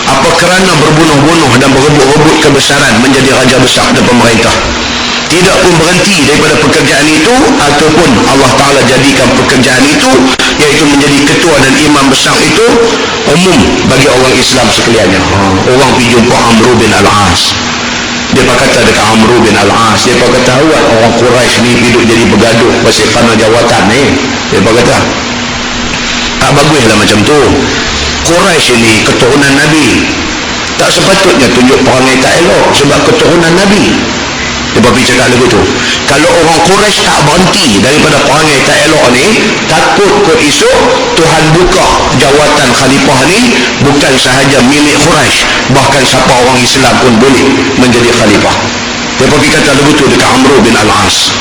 Apa kerana berbunuh-bunuh dan berebut-rebut kebesaran menjadi raja besar dan pemerintah. Tidak pun berhenti daripada pekerjaan itu, ataupun Allah Ta'ala jadikan pekerjaan itu, iaitu menjadi ketua dan imam besar itu, umum bagi orang Islam sekaliannya. Orang pergi jumpa Amru bin Al-As. Dia kata dekat Amru bin Al-As, dia kata, awak orang Quraisy ni hidup jadi bergaduh pasal kerana jawatan ni. Dia kata, tak baguslah macam tu. Quraisy ini keturunan Nabi, tak sepatutnya tunjuk perangai tak elok sebab keturunan Nabi. Dia pergi cakap lagu tu, kalau orang Quraisy tak berhenti daripada perangai tak elok ni, takut kot esok Tuhan buka jawatan khalifah ni bukan sahaja milik Quraisy, bahkan siapa orang Islam pun boleh menjadi khalifah. Dia pergi kata lagu tu dekat Amru bin Al-As.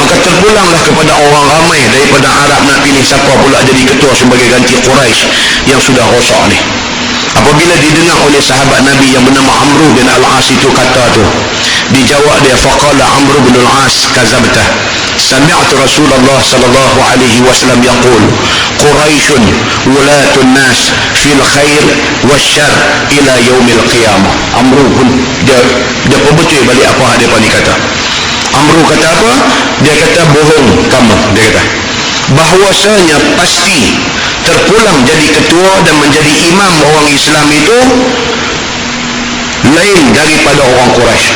Maka terpulanglah kepada orang ramai daripada Arab nak pilih siapa pula jadi ketua sebagai ganti Quraisy yang sudah rosak ni. Apabila didengar oleh sahabat Nabi yang bernama Amru bin Al-As itu kata tu, dijawab dia, faqala Amru bin Al-As, kazabtah, sami'tu Rasulullah sallallahu alaihi wasallam yaqul, Quraisyun wulatun nas fil khair wasyarr ila yaumil qiyamah. Amru pun dia perbetul balik apa dia pani kata. Amru kata apa? Dia kata bohong kamu, dia kata bahwasanya pasti terpulang jadi ketua dan menjadi imam orang Islam itu lain daripada orang Quraisy.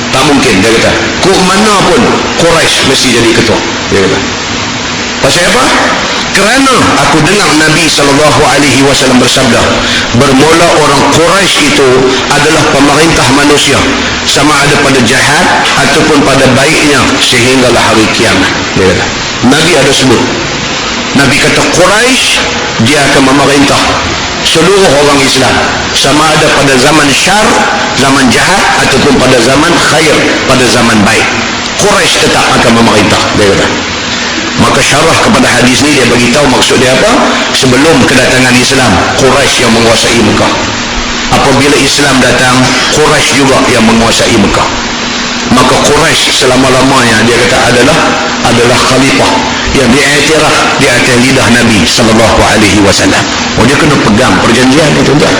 Tak mungkin, dia kata. Kok mana pun Quraisy mesti jadi ketua, dia kata. Pasal apa? Kerana aku dengar Nabi SAW bersabda, bermula orang Quraisy itu adalah pemerintah manusia, sama ada pada jahat ataupun pada baiknya sehinggalah hari kiamat, dia kata. Nabi ada sebut, Nabi kata Quraisy dia akan memerintah seluruh orang Islam, sama ada pada zaman syar, zaman jahat, ataupun pada zaman khair, pada zaman baik. Quraisy tetap akan memerintah, dia kata. Maka syarah kepada hadis ni dia bagi tahu maksud dia apa. Sebelum kedatangan Islam, Quraisy yang menguasai Mekah. Apabila Islam datang, Quraisy juga yang menguasai Mekah. Maka Quraisy selama-lamanya dia kata adalah khalifah yang diiktiraf di atas lidah Nabi sallallahu alaihi wasallam. Oh, dia kena pegang perjanjian itu, tuan.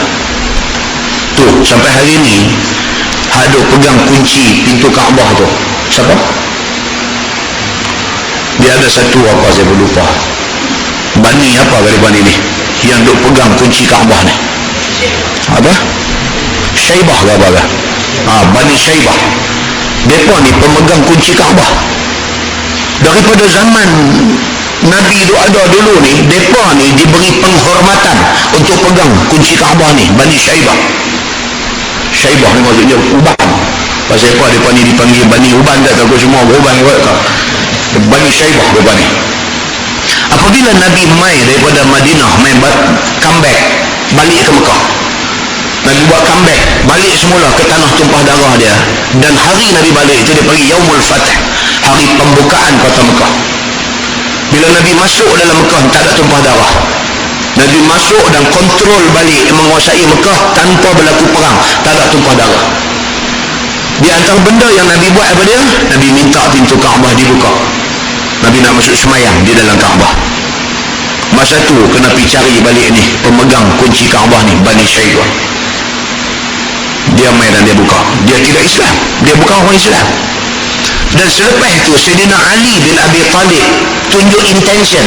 Tu sampai hari ni ada pegang kunci pintu Kaabah tu. Siapa? Dia ada satu apa saya pun lupa. Bani apa kali Bani ni yang duk pegang kunci Kaabah ni? Apa? Syaibah ke apa? Bani Syaibah. Mereka ni pemegang kunci Kaabah. Daripada zaman Nabi itu ada dulu ni, mereka ni diberi penghormatan untuk pegang kunci Kaabah ni, Bani Syaibah. Syaibah ni maksudnya uban. Pasal apa mereka ni dipanggil Bani Uban, tak tahu semua uban ke? Bani Syaibah mereka ni. Apabila Nabi mai daripada Madinah, mai comeback balik ke Mekah, Nabi buat comeback balik semula ke tanah tumpah darah dia, dan hari Nabi balik itu dia panggil Yaumul Fath, hari pembukaan kota Mekah. Bila Nabi masuk dalam Mekah tak ada tumpah darah. Nabi masuk dan kontrol balik menguasai Mekah tanpa berlaku perang, tak ada tumpah darah. Di antara benda yang Nabi buat apa dia? Nabi minta pintu Kaabah dibuka. Nabi nak masuk semayang di dalam Kaabah. Masa tu kena pergi cari balik ni pemegang kunci Kaabah ni, Bani Syaibah. Dia mai dan dia buka. Dia tidak Islam, dia bukan orang Islam. Dan selepas itu Sayyidina Ali bin Abi Talib tunjuk intention,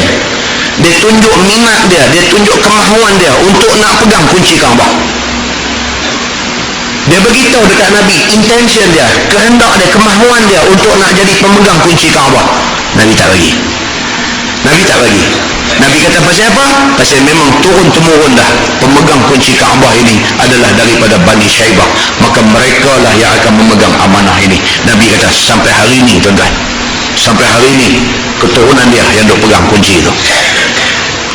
dia tunjuk minat dia tunjuk kemahuan dia untuk nak pegang kunci Kaabah. Dia beritahu dekat Nabi intention dia, kehendak dia, kemahuan dia untuk nak jadi pemegang kunci Kaabah. Nabi tak bagi. Nabi kata pasal apa? Pasal memang turun-temurun dah pemegang kunci Kaabah ini adalah daripada Bani Syaibah, maka mereka lah yang akan memegang amanah ini. Nabi kata sampai hari ini, tuan-tuan, sampai hari ini keturunan dia yang duk pegang kunci itu.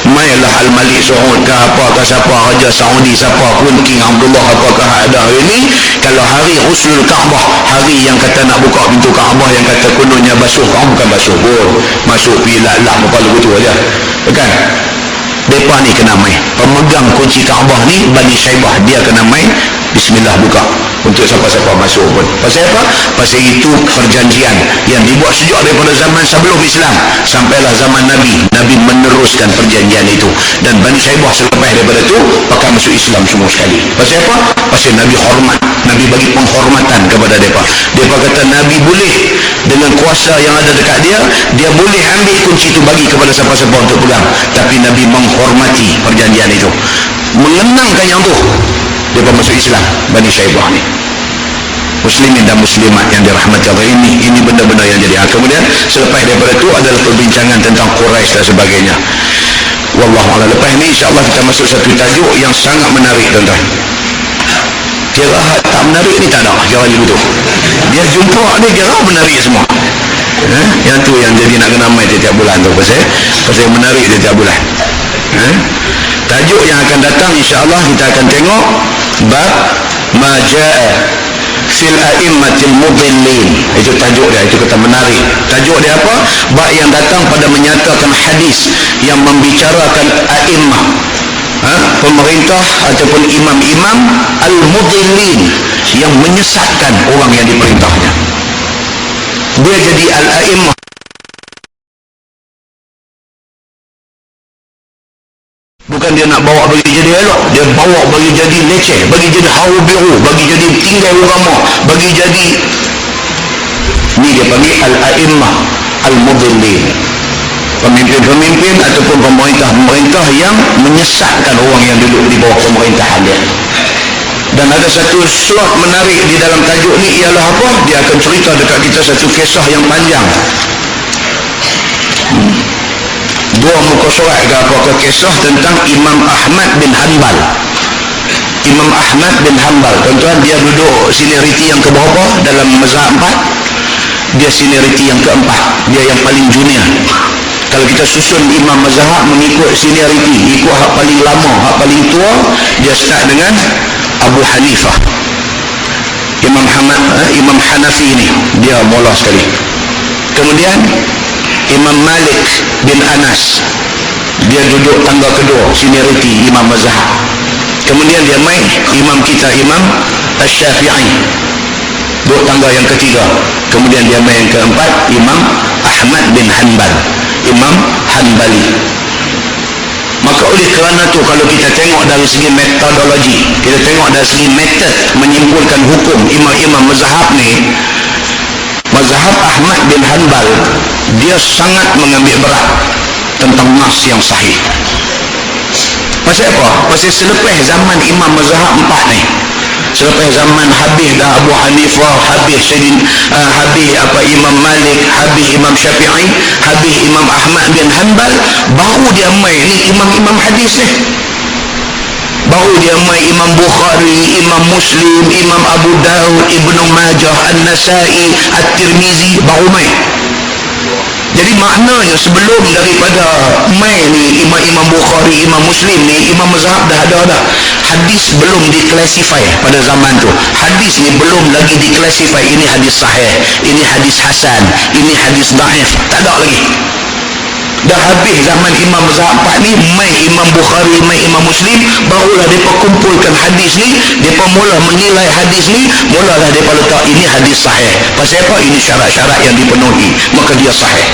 Mailah Al-Malik Saud ke apa ke siapa Raja Saudi siapa pun, King Abdullah apakah ada hari ni, kalau hari Husnul Kaabah, hari yang kata nak buka pintu Kaabah, yang kata kononnya basuh, kau bukan basuh pun, masuk pilat lah muka begitu aja, kan? Mereka ni kena main pemegang kunci Kaabah ni, Bani Syaibah, dia kena main bismillah buka untuk siapa-siapa masuk pun. Pasal apa? Pasal itu perjanjian yang dibuat sejak daripada zaman sebelum Islam sampailah zaman Nabi. Nabi meneruskan perjanjian itu, dan Bani Syaibah selepas daripada itu pakai masuk Islam semua sekali. Pasal apa? Pasal Nabi hormat, Nabi bagi penghormatan kepada mereka. Mereka kata Nabi boleh dengan kuasa yang ada dekat dia, dia boleh ambil kunci itu bagi kepada siapa-siapa untuk pegang, tapi Nabi menghormati perjanjian itu, mengenangkan yang tu. Mereka masuk Islam, Bani Syaibah ni. Muslimin dan muslimat yang dirahmati Allah, ini benda-benda yang jadi. Kemudian selepas daripada itu adalah perbincangan tentang Quraisy dan sebagainya. Wallahualam. Lepas ini insyaAllah kita masuk satu tajuk yang sangat menarik, tuan-tuan. Kira tak menarik ni tak ada, kira begitu. Dia jumpa ni kira menarik semua. Yang tu yang jadi nak kena main setiap bulan tu, pasal menarik setiap bulan. Tajuk yang akan datang insyaAllah kita akan tengok bab maja'a fil a'immatil mudillin. Itu tajuk dia, itu kata menarik. Tajuk dia apa? Bab yang datang pada menyatakan hadis yang membicarakan a'immah, pemerintah ataupun imam-imam al-mudillin, yang menyesatkan orang yang diperintahnya. Dia jadi al-a'immah, bukan dia nak bawa bagi jadi elok, dia bawa bagi jadi leceh, bagi jadi hawa biru, bagi jadi tinggal agama, bagi jadi ni dia panggil al-a'immah al-mudillin, pemimpin-pemimpin ataupun pemerintah-pemerintah yang menyesatkan orang yang duduk di bawah pemerintahan dia. Dan ada satu slot menarik di dalam tajuk ni, ialah apa? Dia akan cerita dekat kita satu kisah yang panjang, dua muka surat ke apa ke, kisah tentang Imam Ahmad bin Hanbal. Imam Ahmad bin Hanbal, tuan-tuan, dia duduk senioriti yang keberapa dalam mazhab 4? Dia senioriti yang keempat, dia yang paling junior. Kalau kita susun imam mazhab mengikut senioriti, ikut hak paling lama, hak paling tua, dia start dengan Abu Hanifah. Imam Hanafi ni dia mula sekali. Kemudian Imam Malik bin Anas, dia duduk tangga kedua senioriti imam mazhab. Kemudian dia main imam kita Imam Asy-Syafi'i, duduk tangga yang ketiga. Kemudian dia main yang keempat Imam Ahmad bin Hanbal, Imam Hanbali. Maka oleh kerana tu, kalau kita tengok dari segi metodologi, kita tengok dari segi metod menyimpulkan hukum imam-imam mazhab ni, mazhab Ahmad bin Hanbal dia sangat mengambil berat tentang nas yang sahih. Pasal apa? Pasal selepas zaman imam mazhab 4 ni, selepas zaman habis dah Abu Hanifah, habis Imam Malik, habis Imam Syafi'i, habis Imam Ahmad bin Hanbal, baru dia main ni imam-imam hadis ni. Baru dia main Imam Bukhari, Imam Muslim, Imam Abu Daud, Ibnu Majah, An-Nasai, At-Tirmizi, baru main. Jadi maknanya sebelum daripada main ni Imam Bukhari, Imam Muslim ni, imam mazhab dah ada dah. Hadis belum diklasifikasi pada zaman tu. Hadis ni belum lagi diklasifikasi, ini hadis sahih, ini hadis hasan, ini hadis dhaif, tak ada lagi. Dah habis zaman imam mazhab 4 ni, main Imam Bukhari, main Imam Muslim, barulah mereka kumpulkan hadis ni, mereka mula menilai hadis ni, mulalah mereka letak ini hadis sahih. Pasal apa? Ini syarat-syarat yang dipenuhi, maka dia sahih.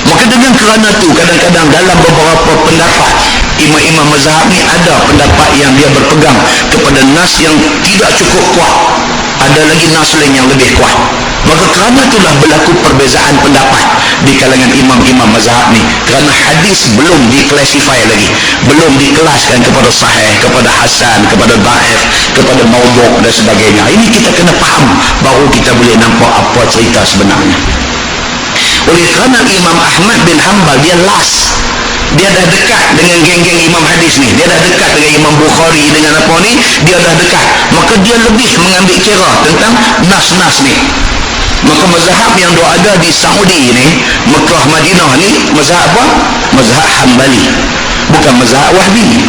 Maka dengan kerana tu, kadang-kadang dalam beberapa pendapat imam-imam mazhab ni, ada pendapat yang dia berpegang kepada nas yang tidak cukup kuat, ada lagi nas lain yang lebih kuat. Maka kerana itulah berlaku perbezaan pendapat di kalangan imam-imam mazhab ni, kerana hadis belum diklasifikasi lagi, belum dikelaskan kepada sahih, kepada hasan, kepada dhaif, kepada maudhu' dan sebagainya. Ini kita kena faham, baru kita boleh nampak apa cerita sebenarnya. Oleh kerana Imam Ahmad bin Hanbal dia last, dia dah dekat dengan geng-geng imam hadis ni, dia dah dekat dengan Imam Bukhari, dengan apa ni, dia dah dekat, maka dia lebih mengambil kira tentang nas-nas ni. Maka mazhab yang ada di Saudi ni, Mekah Madinah ni, mazhab apa? Mazhab Hanbali, bukan mazhab Wahbi.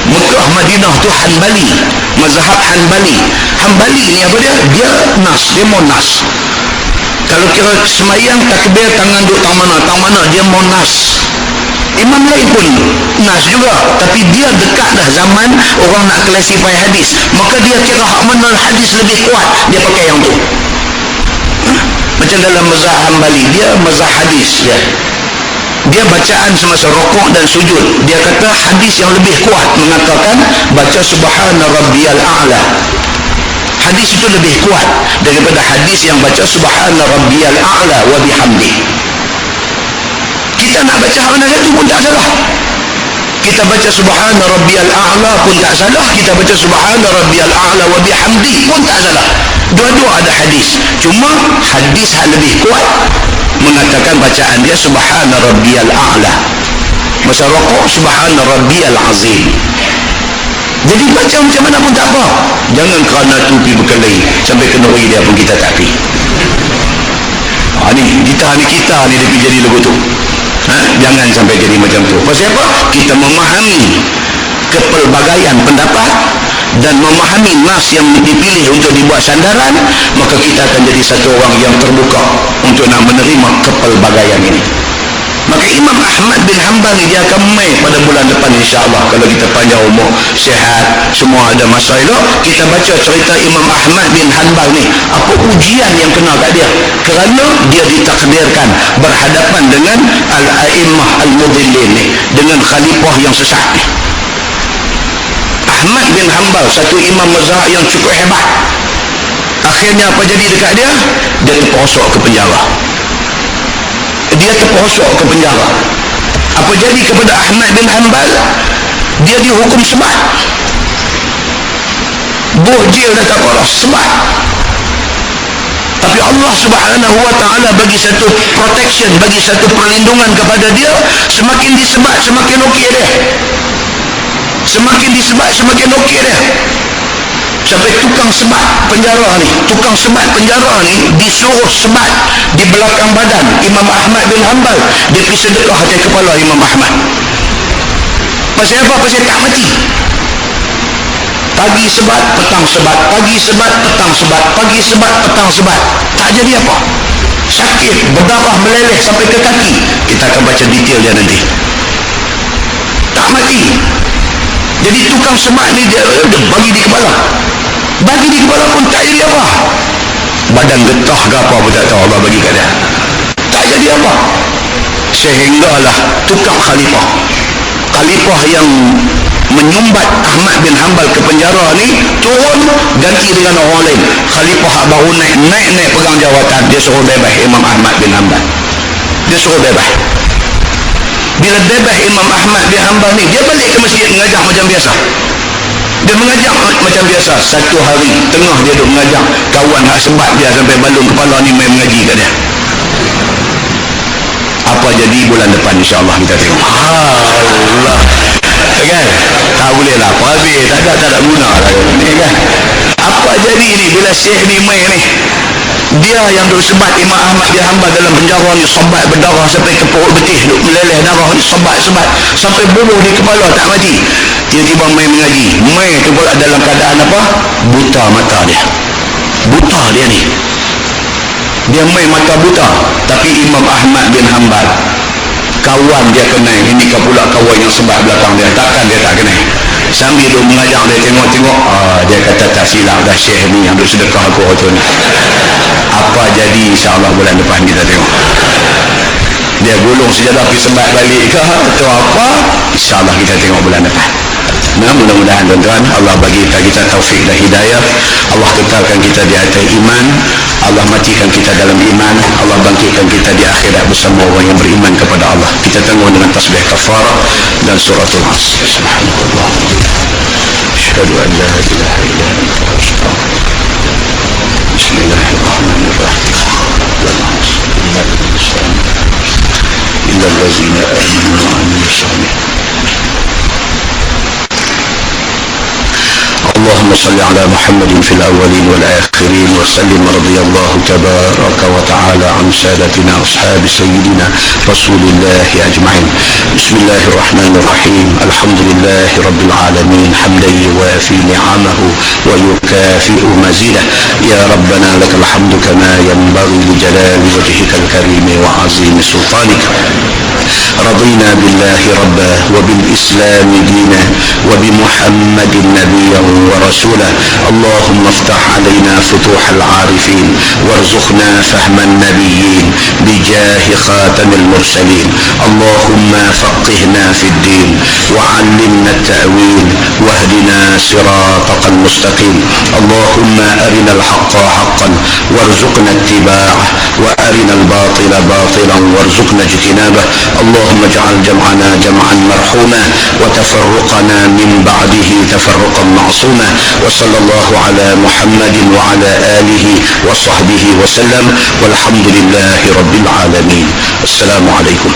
Mekah Madinah tu Hanbali, mazhab Hanbali. Hanbali ni apa dia? Dia nas, dia mau nas. Kalau kira semayang takbir tangan duduk tang mana dia mau nas. Imam lain pun nas juga, tapi dia dekat dah zaman orang nak klasifai hadis, maka dia kira hak mana hadis lebih kuat, dia pakai yang tu. Macam dalam mazhab Hanbali, dia mazhab hadis dia bacaan semasa rukuk dan sujud, dia kata hadis yang lebih kuat mengatakan baca subhana rabbiyal a'la. Hadis itu lebih kuat daripada hadis yang baca subhana rabbiyal a'la wa bihamdi. Kita nak baca mana satu pun tak salah. Kita baca subhana rabbiyal a'la pun tak salah, kita baca subhana rabbiyal a'la wa bihamdi pun tak salah. Dua-dua ada hadis, cuma hadis yang lebih kuat mengatakan bacaan dia subhana rabbiyal a'la. Masa rukuk subhana rabbiyal azim. Jadi baca macam mana pun tak apa, jangan kerana tu pergi berkelahi sampai kenuri dia pun kita tak pergi. Ni kita ni dia pergi jadi lagu tu. Jangan sampai jadi macam tu. Pasal apa? Kita memahami kepelbagaian pendapat dan memahami nas yang dipilih untuk dibuat sandaran, maka kita akan jadi satu orang yang terbuka untuk nak menerima kepelbagaian ini. Maka Imam Ahmad bin Hanbal ni dia akan mai pada bulan depan insya-Allah, kalau kita panjang umur, sihat, semua ada masa elok, kita baca cerita Imam Ahmad bin Hanbal ni, apa ujian yang kena kat dia kerana dia ditakdirkan berhadapan dengan al-a'immah al-mudillin ni, dengan khalifah yang sesat ni. Ahmad bin Hanbal satu imam mazhab yang cukup hebat. Akhirnya apa jadi dekat dia? Dia terperosok ke penjara. Ke penjara. Apa jadi kepada Ahmad bin Hanbal? Dia dihukum sebat. Bojil dah tak apa, sebat. Tapi Allah Subhanahu wa ta'ala bagi satu protection, bagi satu perlindungan kepada dia. Semakin disebat semakin okey dia. Semakin disebat semakin okey dia. Sampai tukang sebat penjara ni disuruh sebat di belakang badan Imam Ahmad bin Hanbal. Dia pergi sedekah atas kepala Imam Ahmad. Pasal apa? Pasal tak mati. Pagi sebat, petang sebat, pagi sebat, petang sebat, pagi sebat, petang sebat, tak jadi apa. Sakit, berdarah meleleh sampai ke kaki. Kita akan baca detail dia nanti. Tak mati. Jadi tukang sebat ni dia bagi di kepala. Bagi di kepala pun tak jadi apa. Badan getah ke apa pun tak tahu Allah bagi kat dia. Tak jadi apa. Sehinggalah tukang khalifah yang menyumbat Ahmad bin Hanbal ke penjara ni turun, ganti dengan orang lain. Khalifah baru naik pegang jawatan, dia suruh bebas Imam Ahmad bin Hanbal. Dia suruh bebas. Bila bebas Imam Ahmad bin Hanbal ni, dia balik ke masjid mengajar macam biasa. Dia mengajar macam biasa. Satu hari tengah dia duduk mengajar, kawan hak sebat dia sampai balung kepala ni main mengaji kat dia. Apa jadi bulan depan insya-Allah kita tengok. Allah. Kan? Tak boleh lah. Apa habis? Tak ada guna lah. Ni kan? Apa jadi ni bila Syekh ni main ni? Dia yang duduk sebat Imam Ahmad bin Hanbal dalam penjara ni, sebat berdarah sampai ke perut betih, duduk meleleh darah ni, sebat sampai buluh di kepala tak mati. Tiba-tiba main mengaji. Main tu pula dalam keadaan apa? Buta mata dia. Buta dia ni. Dia main mata buta. Tapi Imam Ahmad bin Hanbal, kawan dia kenal. Ini pula kawan yang sebat belakang dia. Takkan dia tak kenal. Sambil duduk mengajar dia tengok-tengok, dia kata tak silap dah Syekh ni yang duduk sedekah aku tu ni. Apa jadi insya-Allah bulan depan kita tengok. Dia gulung sejadah pergi sebat balik ke atau apa, insya-Allah kita tengok bulan depan. Nah, mudah-mudahan tuan-tuan Allah bagi kita taufik dan hidayah. Allah kekalkan kita di atas iman. Allah matikan kita dalam iman. Allah bangkitkan kita di akhirat bersama orang yang beriman kepada Allah. Kita tengok dengan tasbih kafarah dan suratul Asr. Subhanallah. Asyhadu an la ilaha illa anta astaghfiruka. Bismillahirrahmanirrahim. Illa allazina amanu wa amilus solihat. اللهم صل على محمد في الأولين والآخرين وسلم. رضي الله تبارك وتعالى عن سادتنا أصحاب سيدنا رسول الله أجمعين. بسم الله الرحمن الرحيم. الحمد لله رب العالمين حمدا يوافي نعمه ويكافئ مزيده. يا ربنا لك الحمد كما ينبغي لجلال وجهك الكريم وعظيم سلطانك. رضينا بالله ربا وبالإسلام دينا وبمحمد نبيا ورسولا. اللهم افتح علينا فتوح العارفين وارزقنا فهم النبيين بجاه خاتم المرسلين. اللهم فقهنا في الدين وعلمنا التأويل واهدنا صراطك المستقيم. اللهم أرنا الحق حقا وارزقنا اتباعه وأرنا الباطل باطلا وارزقنا اجتنابه. اللهم اجعل جمعنا جمعا مرحوما وتفرقنا من بعده تفرقا معصوما. وصلى الله على محمد وعلى آله وصحبه وسلم والحمد لله رب العالمين. السلام عليكم.